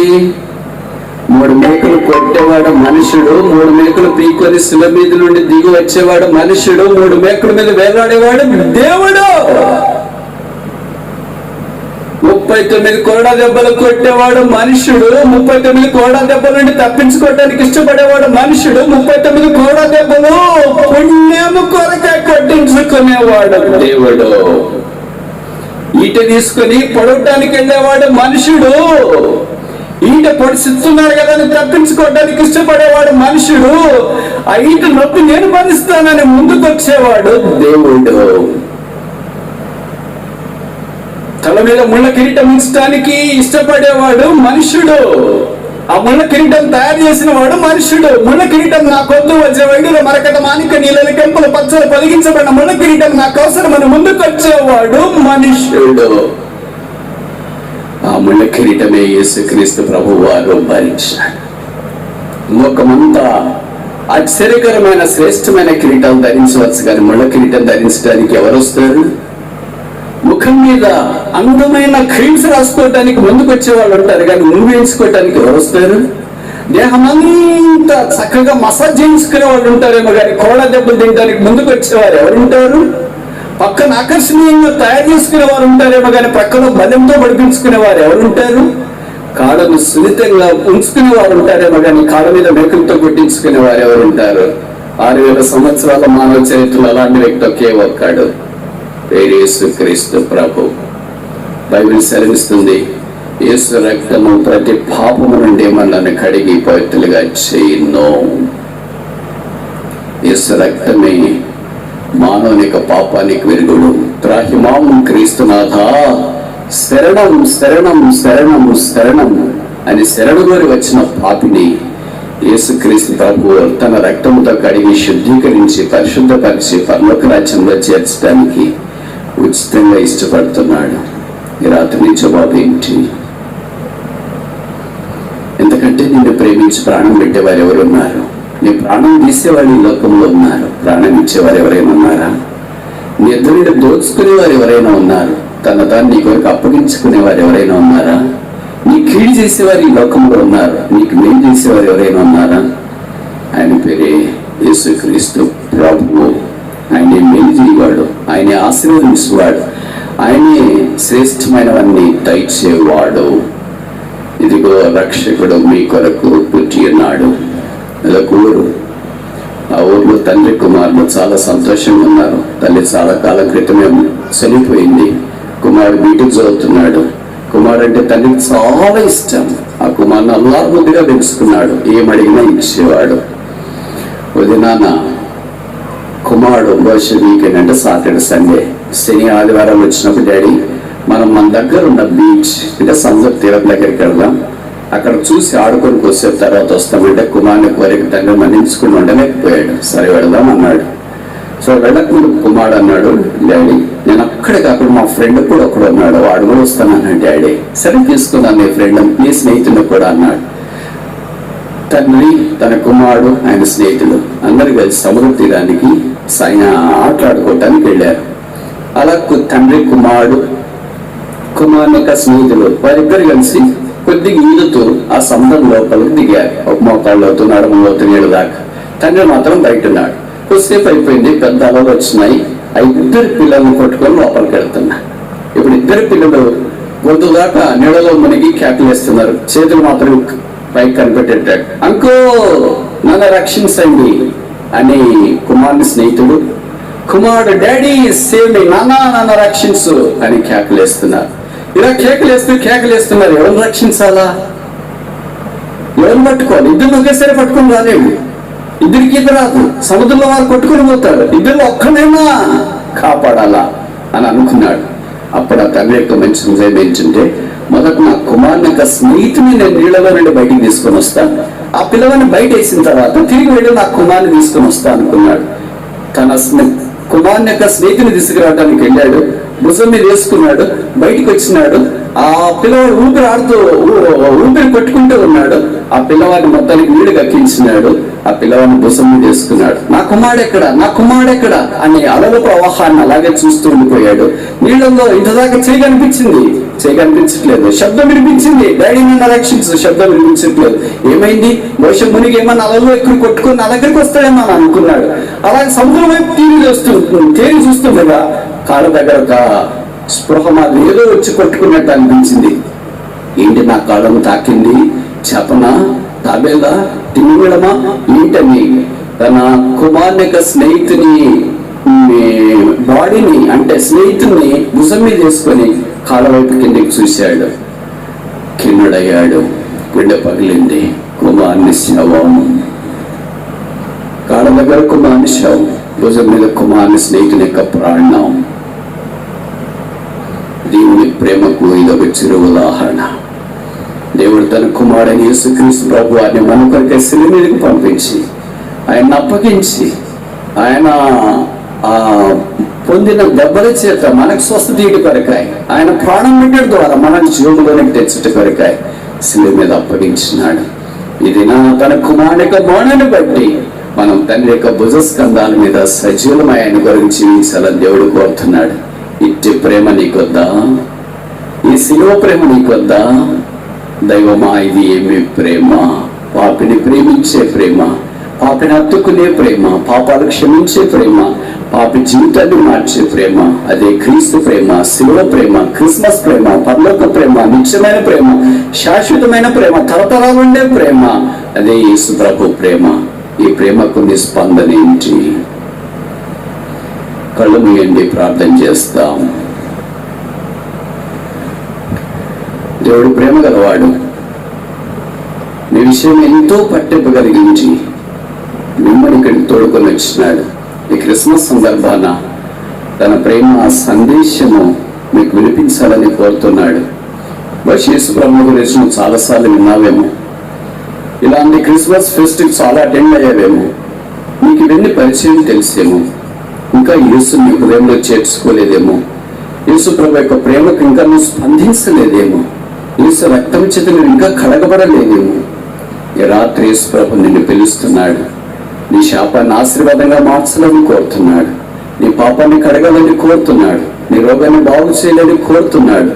3 మేకలు కొట్టేవాడు మనుషుడు, 3 మేకలు పీక్కొని శిల మీద నుండి దిగి వచ్చేవాడు మనుషుడు, 3 మేకల మీద వేలాడేవాడు దేవుడు. 39 కొరడా దెబ్బలు కొట్టేవాడు మనుషుడు, 39 కొరడా దెబ్బల నుండి తప్పించుకోవడానికి ఇష్టపడేవాడు మనుషుడు, 39 కొరడా దెబ్బలు పుణ్యము కొరకే కొట్టించుకునేవాడు దేవుడు. ఈట తీసుకుని పొడవటానికి వెళ్ళేవాడు మనుషుడు, ఈట పొడిస్తున్నాడు కదా అని తప్పించుకోవడానికి ఇష్టపడేవాడు మనుషుడు, ఆ ఈట నొప్పి నేను భరిస్తానని ముందుకు వచ్చేవాడు దేవుడు. తల మీద ముళ్ళ కిరీటం ఉంచడానికి ఇష్టపడేవాడు మనుషుడు, ఆ ముళ్ళ కిరీటం తయారు చేసిన వాడు మనుషుడు. ముళ్ళ కిరీటం నా కొద్దు వచ్చే వైద్యులు మరకట మానిక నీళ్ళ కెంపుల పచ్చలు పొదిగించబడిన ముళ్ళ కిరీటం నాకు అవసరమని ముందుకు వచ్చేవాడు మనుషుడు. ఆ ముళ్ళ కిరీటమే యేసుక్రీస్తు ప్రభువు వారు భరించాడు. లోకమంతా ఆశ్చర్యకరమైన శ్రేష్టమైన కిరీటాలు ధరించవచ్చు, కానీ ముళ్ళ కిరీటం ధరించడానికి ఎవరు వస్తారు? ముఖం మీద అందమైన క్రీమ్స్ రాసుకోవటానికి ముందుకు వచ్చే వాళ్ళు ఉంటారు, కానీ నువ్వు వేయించుకోవటానికి ఎవరు వస్తారు? దేహం అంతా చక్కగా మసాజ్ చేయించుకునే వాళ్ళు ఉంటారేమో, కానీ కోళ్ళ దెబ్బలు తినడానికి ముందుకు వచ్చేవారు ఎవరుంటారు? పక్కన ఆకర్షణీయంగా తయారు చేసుకునే వారు ఉంటారేమో, కానీ పక్కన బలంతో పడిపించుకునే వారు ఎవరుంటారు? కాళ్ళను సున్నితంగా ఉంచుకునే వారు ఉంటారేమో, కానీ కాళ్ళ మీద మేకులతో కొట్టించుకునే వారు ఎవరుంటారు? 6000 సంవత్సరాల మానవ చరిత్రలో అలాంటి వ్యక్తి ఒకే ఒక్కడు, యేసుక్రీస్తు ప్రభు. బైబిల్ సెలవిస్తుంది, యేసు రక్తము ప్రతి పాపము నుండి మనల్ని కడిగి పవిత్రులుగా చేయును. యేసు రక్తమే మానవునిక పాపానికి విరుగుడు. త్రాహిమాం క్రీస్తునాథా శరణం శరణం శరణం శరణం అని శరణుగోరి వచ్చిన పాపిని యేసుక్రీస్తు ప్రభు తన రక్తముతో కడిగి శుద్ధీకరించి పరిశుద్ధపరిచి పరలోక రాజ్యంలో చేర్చడానికి ఉచితంగా ఇష్టపడుతున్నాడు. ఈ రాత్రి నీ జవాబు ఏంటి? ఎందుకంటే నిన్ను ప్రేమించి ప్రాణం పెట్టేవారు ఎవరు ఉన్నారు? నీ ప్రాణం తీసేవాళ్ళు ఈ లోకంలో ఉన్నారు. ప్రాణం ఇచ్చేవారు ఎవరైనా ఉన్నారా? నీ ఎదురు దోచుకునేవారు ఎవరైనా ఉన్నారు? తన తాను నీ కొరకు అప్పగించుకునేవారు ఎవరైనా ఉన్నారా? నీ కీడు చేసేవారు ఈ లోకంలో ఉన్నారు. నీకు మేలు చేసేవారు ఎవరైనా ఉన్నారా? ఆయన పేరే యేసుక్రీస్తు ప్రభువు. ఆయనే మేలు చేయవాడు, ఆయనే ఆశీర్వదించేవాడు, ఆయనే శ్రేష్టమైనవన్నీ దయచేవాడు. ఇదిగో రక్షకుడు మీ కొరకు పుట్టి ఉన్నాడు. నెలకూరు ఆ ఊర్లో తండ్రి కుమారుడు చాలా సంతోషంగా ఉన్నారు. తల్లి చాలా కాలం క్రితమే చనిపోయింది. కుమారుడు బీటెక్ చదువుతున్నాడు. కుమారుడు అంటే తండ్రికి చాలా ఇష్టం. ఆ కుమారుని అల్లారు ముద్దుగా పెంచుకున్నాడు. ఏమడిగినా ఇచ్చేవాడు. వదినాన్న కుమారుడు బహుశా వీకెండ్ అంటే సాటర్డే సండే శని ఆదివారం వచ్చినప్పుడు, డాడీ మనం మన దగ్గర ఉన్న బీచ్ అంటే సముద్ర తీరం దగ్గరికి వెళ్దాం, అక్కడ చూసి ఆడుకొని కొద్దిసేపు తర్వాత వస్తామంటే కుమారుని కోరిక తండ్రి మన్నించుకుని ఉండలేకపోయాడు. సరే వెళదాం అన్నాడు. సో వెళ్ళకుండా కుమారుడు అన్నాడు, డాడీ నేను అక్కడే కాకుండా మా ఫ్రెండ్ కూడా ఒకడు ఉన్నాడు, వాడు కూడా వస్తానన్నాడు. డాడీ సరే తీసుకున్నాను నీ ఫ్రెండ్, నీ స్నేహితుడు కూడా అన్నాడు. తండ్రి తన కుమారుడు ఆయన స్నేహితులు అందరు కలిసి సముద్ర తీరానికి ఆటలాడుకోవటానికి వెళ్ళారు. అలా తండ్రి కుమారుడు కుమారుని యొక్క స్నేహితులు వారిద్దరు కలిసి కొద్దిగా ఈదుతూ ఆ సముద్రం లోపలికి దిగారు. ఒక మోకాళ్ళు అవుతూ నడుమలోతు నీళ్ళు దాకా. తండ్రి మాత్రం బయట ఉన్నాడు. కొద్దిసేపు అయిపోయింది, పెద్ద అలలు వచ్చినాయి. ఆ ఇద్దరు పిల్లల్ని కొట్టుకొని లోపలికి వెళ్తున్నారు. ఇప్పుడు ఇద్దరు పిల్లలు గొంతు దాకా నీళ్ళలో మునిగి కేకలేస్తున్నారు. చేతులు మాత్రం పైకి కనిపెట్టేటాడు. అంకో నన్ను రక్షించండి అని కుమారుని స్నేహితుడు, కుమారుడు డాడీ సేవ్ మీ, నాన్న నన్ను రక్షించు అని కేకలేస్తున్నారు. ఇలా కేకలేస్తున్నారు. ఎవరిని రక్షించాలా, ఎవరిని పట్టుకోవాలి? ఇద్దరు ఒకేసారి పట్టుకొని రాలేడు. ఇద్దరికి ఈత రాదు. సముద్రంలో వారు కొట్టుకొని పోతారు. ఇద్దరు ఒక్కనైనా కాపాడాలా అని అనుకున్నాడు. అప్పుడు ఆ తండ్రి యొక్క మంచి నిజం ఏంటంటే, మొదట నా కుమారుని యొక్క స్నేహితుని నేను నీళ్ళలో నుండి బయటికి తీసుకొని వస్తాను, ఆ పిల్లవాడిని బయట వేసిన తర్వాత తిరిగి వెళ్ళి నా కుమారుని తీసుకొని వస్తా అనుకున్నాడు. తన కుమారుని యొక్క స్నేహితుని తీసుకురావడానికి వెళ్ళాడు. భుజం మీద వేసుకున్నాడు. బయటికి వచ్చినాడు. ఆ పిల్లవాడు ఊపిరి కొట్టుకుంటూ ఉన్నాడు. ఆ పిల్లవాడిని మొత్తానికి నీళ్లు కక్కించినాడు. ఆ పిల్లవాడిని భుజం మీద వేసుకున్నాడు. నా కుమారుడెక్కడ అని అలల ప్రవాహాన్ని అలాగే చూస్తూ ఉండిపోయాడు. నీళ్ళల్లో ఇంతదాకా కనిపించట్లేదు. శబ్దం వినిపించింది, డాడీ నన్ను రక్షించు. శబ్దం వినిపించట్లేదు. ఏమైంది? బహుశా మునిగి ఏమన్నా అలలో ఎక్కువ కొట్టుకుని నా దగ్గరికి వస్తాడేమో అని అనుకున్నాడు. అలాగే సముద్రం వైపు తేలి చూస్తుండగా కాళ్ళ దగ్గర ఒక స్పృహ మాదిరి ఏదో వచ్చి కొట్టుకున్నట్టు అనిపించింది. ఏంటి నా కాళ్ళను తాకింది? చేపనా, తాబేలా, తిమింగళమా ఏంటని తన కుమారుని యొక్క స్నేహితుని బాడీని అంటే స్నేహితుని భుజం మీద వేసుకొని కాళ్ళ వైపు కిందకి చూశాడు. కిన్నడయ్యాడు. గుండె పగిలింది. కుమారుని శవం. కాళ్ళ దగ్గర కుమారుని శవం, భుజం మీద కుమారుని స్నేహితుని యొక్క ప్రాణం. దేవుని ప్రేమకు ఇదొక చిరు ఉదాహరణ. దేవుడు తన కుమారుని యేసుక్రీస్తు ప్రభువాన్ని మన కొరకే శిలువ మీదకి పంపించి ఆయన అప్పగించి ఆయన పొందిన దెబ్బల చేత మనకు స్వస్థత తీయట కొరకాయ, ఆయన ప్రాణం పెట్టడం ద్వారా మనల్ని జీవంలోనికి తెచ్చట కొరకాయ శిలువ మీద అప్పగించినాడు. ఇది తన కుమారుని యొక్క మౌనాన్ని బట్టి మనం తండ్రి యొక్క భుజస్కంధాల మీద సజీవమై ఆయన గురించి జీవించాలని దేవుడు కోరుతున్నాడు. ఇట్టి ప్రేమ నీకొద్దా? ఈ శిలువ ప్రేమ నీకొద్దా? దైవమా, ఇది ఏమి ప్రేమ! పాపిని ప్రేమించే ప్రేమ, పాపిని హత్తుకునే ప్రేమ, పాపాలు క్షమించే ప్రేమ, పాపి జీవితాన్ని మార్చే ప్రేమ. అదే క్రీస్తు ప్రేమ, శిలువ ప్రేమ, క్రిస్మస్ ప్రేమ, పరలోక ప్రేమ, నిత్యమైన ప్రేమ, శాశ్వతమైన ప్రేమ, తరతరాలు ఉండే ప్రేమ. అదే యేసు ప్రభు ప్రేమ. ఈ ప్రేమకు నిస్పందన ఏంటి? కళ్ళు మూయండి, ప్రార్థన చేస్తాం. దేవుడు ప్రేమ గలవాడు. నీ విషయం ఎంతో పట్టింపగలిగించి మిమ్మల్ని ఇక్కడికి తోడుకొని వచ్చినాడు. ఈ క్రిస్మస్ సందర్భాన తన ప్రేమ సందేశము మీకు వినిపించాలని కోరుతున్నాడు. యేసు ప్రభు గురించి చాలాసార్లు విన్నావేమో, ఇలాంటి క్రిస్మస్ ఫెస్టివ్ చాలా అటెండ్ అయ్యావేమో, నీకు ఇవన్నీ పరిచయం తెలిసేమో, ఇంకా యేసు నీ హృదయంలో చేర్చుకోలేదేమో, యేసు ప్రభు యొక్క ప్రేమకు ఇంకా నువ్వు స్పందించలేదేమో, యేసు రక్తం చేత నువ్వు ఇంకా కడగబడలేదేమో. ఈ రాత్రి యేసు ప్రభు నిన్ను పిలుస్తున్నాడు. నీ శాపాన్ని ఆశీర్వాదంగా మార్చాలని కోరుతున్నాడు. నీ పాపాన్ని కడగాలని కోరుతున్నాడు. నీ రోగాన్ని బాగు చేయాలని కోరుతున్నాడు.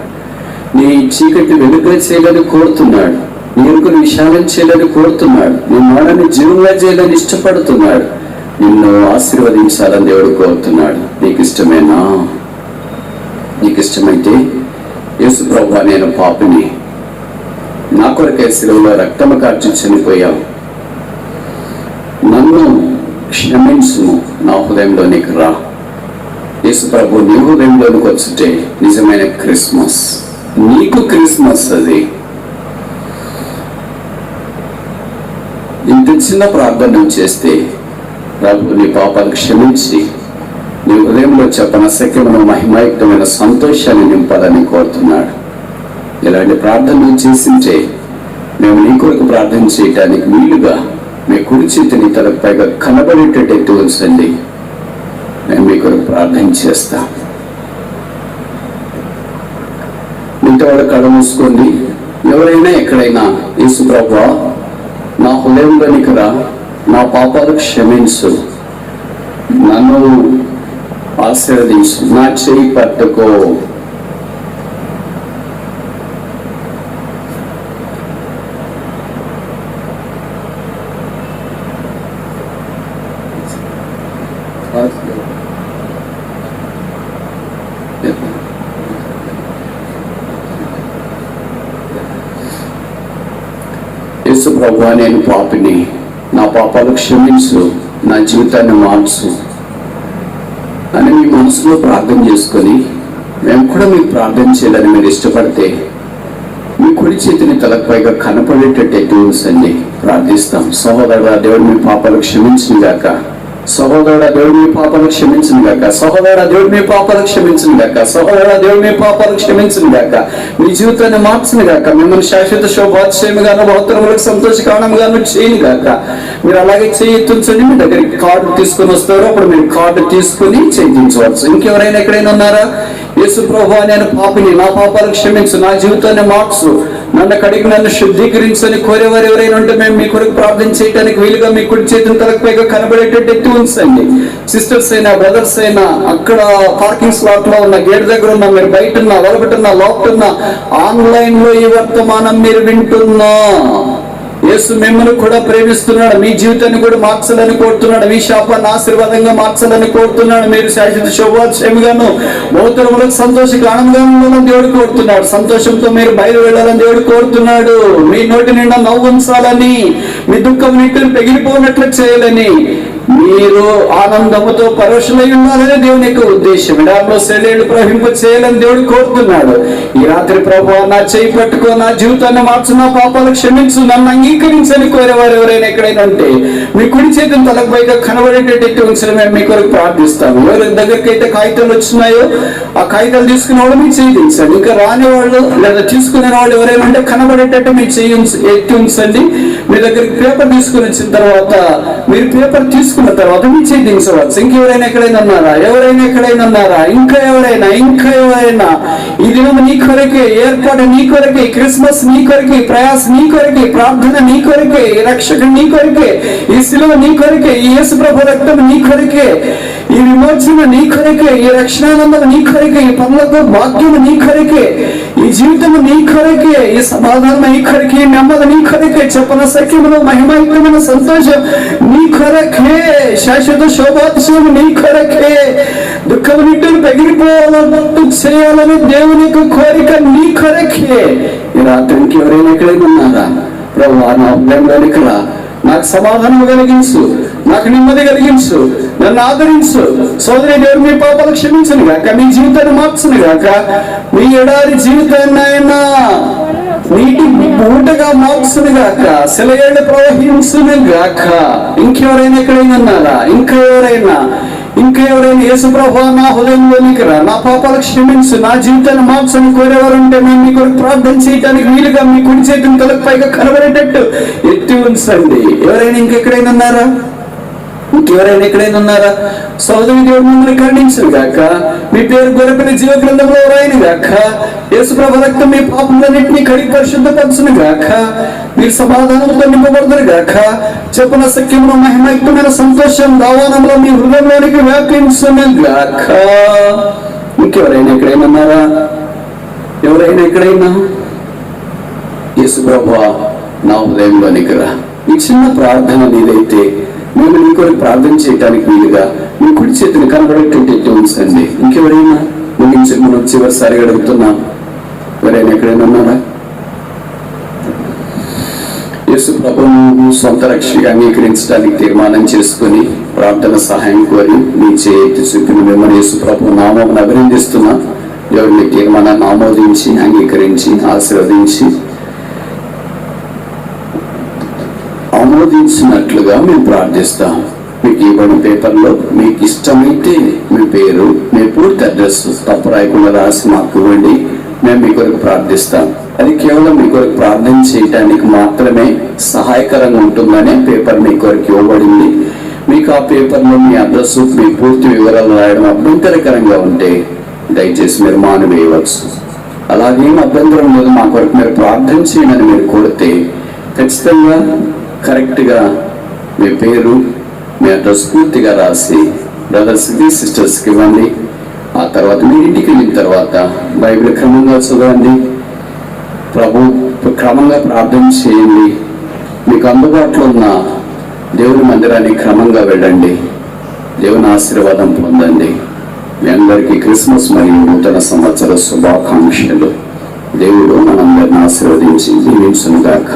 నీ చీకటి వెలుగుగా చేయాలని కోరుతున్నాడు. నీ ఎరుకను విశాలం చేయాలని కోరుతున్నాడు. నీ మరణాన్ని జీవంగా చేయాలని ఇష్టపడుతున్నాడు. నిన్ను ఆశీర్వదించాలని దేవుడు కోరుతున్నాడు. నీకు ఇష్టమేనా? నీకు ఇష్టమైతే యేసు ప్రభువా, నేను పాపిని, నా కొరకే శిలువలో రక్తము కార్చి చనిపోయావు, నన్ను క్షమించుము, నా హృదయంలోనికి రా. యేసు ప్రభు నీ హృదయంలోనికి వచ్చుటే నిజమైన క్రిస్మస్. నీకు క్రిస్మస్ అది. ఇంత చిన్న ప్రార్థన చేస్తే ప్రభు నీ పాపాలు క్షమించి నీ హృదయంలో చెప్పనశక్యమైన మహిమాయుక్తమైన సంతోషాన్ని నింపాలని కోరుతున్నాడు. ఇలాంటి ప్రార్థనలు చేసింటే మేము నీ కొరకు ప్రార్థన చేయడానికి వీలుగా మీ కుడి చేతిని తలకు పైగా కనబడేటట్టు ఉంచండి. మేము మీ కొరకు ప్రార్థన చేస్తాం. మిగతా వాళ్ళ కళ్ళు మూసుకోండి. ఎవరైనా ఎక్కడైనా యేసు ప్రభువా నా హృదయంలోనికి రా, నా పాపాలు క్షమించు, నన్ను ఆశీర్వదించు, నా చేయి పట్టుకో, యేసు ప్రభువా నేను పాపిని, నా పాపాలు క్షమించు, నా జీవితాన్ని మార్చు అని మీ మనసులో ప్రార్థన చేసుకొని మేము కూడా మీకు ప్రార్థన చేయాలని మీరు ఇష్టపడితే మీ కుడి చేతిని తలకు పైగా కనపడేటట్టు ఉంచండి. ప్రార్థిస్తాం. సహోదరుడా దేవుడు మీ పాపాలు క్షమించును గాక. సహోదరుడా దేవుడు మీ పాపాలు క్షమించును గాక. సహోదరుడా దేవుడు మీ పాపాలు క్షమించును గాక. సహోదరుడా దేవుడు మీ పాపాలు క్షమించును గాక. మీ జీవితాన్ని మార్చును గాక. మిమ్మల్ని శాశ్వత శోభాతిశయముగాను బహుత్తరములకు సంతోష కారణముగాను చేయను గాక. మీరు అలాగే చేయొచ్చండి. మీ దగ్గరికి కార్డు తీసుకొని వస్తారు. అప్పుడు మీరు కార్డు తీసుకుని చేయించవచ్చు. ఇంకెవరైనా ఎక్కడైనా ఉన్నారా? యేసు ప్రభువా నేను పాపిని, నా పాపాలు క్షమించు, నా జీవితాన్ని మార్చు, నన్ను కడిగి నన్ను శుద్ధీకరించని కోరేవారు ఎవరైనా ఉంటే మేము మీ కొరకు ప్రార్థన చేయడానికి వీలుగా మీ కుడి చేతిని తలకు పైగా కనబడేటట్టు ఉంచండి. సిస్టర్స్ అయినా బ్రదర్స్ అయినా అక్కడ పార్కింగ్ స్లాట్ లో ఉన్న గేట్ దగ్గర ఉన్నా, మీరు బయట ఉన్నా, లోపటున్నా, లోపటున్నా, ఆన్లైన్ లో ఈ వర్తమానం మీరు వింటున్నా, యేసు మిమ్మల్ని కూడా ప్రేమిస్తున్నాడు. మీ జీవితాన్ని కూడా మార్చాలని కోరుతున్నాడు. మీ శాపాన్ని ఆశీర్వాదంగా మార్చాలని కోరుతున్నాడు. మీరు శాశ్వత శోభాతిశయముగాను బహుత్తరములకు సంతోషంగా ఆనందంగా దేవుడు కోరుతున్నాడు. సంతోషంతో మీరు బయలు వెళ్ళాలని దేవుడు కోరుతున్నాడు. మీ నోటి నిండా నవ్వు ఉంచాలని, మీ దుఃఖం నీటిని పెగిలిపోయినట్లు చేయాలని, మీరు ఆనందముతో పరోషమై ఉండాలని దేవుని యొక్క ఉద్దేశం. ఇడాలో సెలయేళ్ళు ప్రవహింప చేయాలని దేవుడు కోరుతున్నాడు. ఈ రాత్రి ప్రభువా నా చేయి పట్టుకో, నా జీవితాన్ని మార్చు, నా పాపాలు క్షమించు, నన్ను అంగీకరించని కోరేవారు ఎవరైనా ఎక్కడైనా ఉంటే మీ కుడి చేతిని తలకు పైగా కనబడేటట్టు ఉంచిన మేము మీ కొరకు ప్రార్థిస్తాము. ఎవరి దగ్గరికి అయితే కాగితాలు వచ్చినాయో ఆ కాగితాలు తీసుకునే వాళ్ళు మీ చేయించండి. ఇంకా రాని వాళ్ళు లేదా తీసుకునే వాళ్ళు ఎవరైనా ఉంటే కనబడేటట్టు మీ చేయి ఎత్తి ఉంచండి. మీ దగ్గరికి పేపర్ తీసుకుని వచ్చిన తర్వాత మీరు పేపర్ తీసుకున్న తర్వాత మీ చేయి దించవచ్చు. ఇంకెవరైనా ఎక్కడైనా ఉన్నారా? ఎవరైనా ఎక్కడైనా ఉన్నారా? ఇంకా ఎవరైనా ఈ దినం నీ కొరకే, ఏర్పాటు నీ కొరకే, క్రిస్మస్ నీ కొరకే, ప్రయాస నీ కొరకే, ప్రార్థన నీ కొరకే, ఈ రక్షకుడు నీ కొరకే, ఈ శిలువ నీ కొరకే, ఈ యేసు ప్రభు రక్తం నీ కొరకే, ఈ విమోచన నీ కొరకే, ఈ రక్షణానందం నీ కొరకే, ఈ పనులకు భాగ్యము నీ కొరకే, ఈ జీవితము నీ కొరకే, ఈ సమాధానం నీ కొరకే, ఈ నెమ్మది నీ కొరకే, చెప్పన సఖ్యములో మహిమాయుక్తమైన సంతోషం నీ కొరకే, శాశ్వత శోభాతిశయం నీ కొరకే, దుఃఖం నీటిని పెగిలిపోవాలన్నట్టు చేయాలని దేవుని యొక్క కోరిక నీ కొరకే. ఈ రాత్రికి ఎవరైనా ఎక్కడైనా ఉన్నారా? ప్రభువా నా హృదయంలోనికి రా, నాకు సమాధానం కలిగించు, నాకు నెమ్మది కలిగించు, నన్ను ఆదరించు. సోదరి దేవుడు మీ పాపాలు క్షమించను గాక, మీ జీవితాన్ని మార్చును గాక, మీ ఎడారి జీవితాన్ని ఆయన నీటి ఊటగా మార్చును గాక, సెలయేళ్ళు ప్రవహించును గాక. ఇంకెవరైనా ఎక్కడైనా ఉన్నారా? ఇంకా ఎవరైనా యేసు ప్రభువా నా హృదయంలోనికి రా, నా పాపాలు క్షమించు, నా జీవితాన్ని మార్చని కోరేవారు ఉంటే మేము మీ కొరకు ప్రార్థన చేయడానికి వీలుగా మీ కుడి చేతిని తలకు పైగా కనబడేటట్టు ఎత్తి ఉంచండి. ఎవరైనా ఇంకెక్కడైనా ఉన్నారా? ఇంకెవరైనా ఎక్కడైనా ఉన్నారా? సోదరి దేవుడు మిమ్మల్ని ఖండించను గాక, మీ పేరు గొర్రెపిల్ల జీవ గ్రంథంలో రాయను గాక, యేసు ప్రభు రక్తం మీ పాపములన్నింటినీ కడిగి పరిశుద్ధపరచును గాక, మీరు సమాధానంతో నింపబడతారు గాక, చెప్పన సఖ్యమును మహిమాయుక్తమైన సంతోషం దావానంలో మీ హృదయంలోనికి వ్యాపించును గాక. ఇంకెవరైనా ఎక్కడైనా ఉన్నారా? ఎవరైనా ఎక్కడైనా? యేసు ప్రభువా నా హృదయంలోనికి రా. ఈ చిన్న ప్రార్థన నీదైతే మేము నీ కొరకు ప్రార్థన చేయడానికి వీలుగా మీ కుడి చేతిని కనబడేటట్టు ఉంచండి. ఇంకెవరైనా? మనం చివరిసారి అడుగుతున్నాం. ఎవరైనా ఎక్కడైనా ఉన్నారా? యేసు ప్రభువును సొంత రక్షగా అంగీకరించడానికి తీర్మానం చేసుకుని ప్రార్థన సహాయం కోరి మీ చేతి చూపిన మిమ్మల్ని యేసు ప్రభు నామమును అభినందిస్తున్నా. దేవుడు మీ తీర్మానాన్ని ఆమోదించి అంగీకరించి ఆమోదించినట్లుగా మేము ప్రార్థిస్తాం. మీకు ఇవ్వని పేపర్లో మీకు ఇష్టమైతే మీ పేరు, మీ పూర్తి అడ్రస్ తప్పు రాయకుండా రాసి మాకు ఇవ్వండి. మేము మీ కొరకు ప్రార్థిస్తాం. అది కేవలం మీ కొరకు ప్రార్థన చేయడానికి మాత్రమే సహాయకరంగా ఉంటుందనే పేపర్ మీ కొరకు ఇవ్వబడింది. మీకు ఆ పేపర్లో మీ అడ్రస్, మీ పూర్తి వివరాలు రాయడం అభ్యంతరకరంగా ఉంటే దయచేసి మీరు మానివేయవచ్చు. అలాగేం అభ్యంతరం లేదు. మా కొరకు మీరు ప్రార్థన చేయమని మీరు కోరితే ఖచ్చితంగా కరెక్ట్గా మీ పేరు, మీ అడ్రస్ పూర్తిగా రాసి బ్రదర్స్కి, సిస్టర్స్కి ఇవ్వండి. ఆ తర్వాత మీ ఇంటికి వెళ్ళిన తర్వాత బైబిల్ క్రమంగా చదవండి, ప్రభు క్రమంగా ప్రార్థన చేయండి. మీకు అందుబాటులో ఉన్న దేవుని మందిరానికి క్రమంగా వెళ్ళండి. దేవుని ఆశీర్వాదం పొందండి. మీ అందరికీ క్రిస్మస్ మరియు నూతన సంవత్సర శుభాకాంక్షలు. దేవుడు మనందరిని ఆశీర్వదించి దీవించును గాక.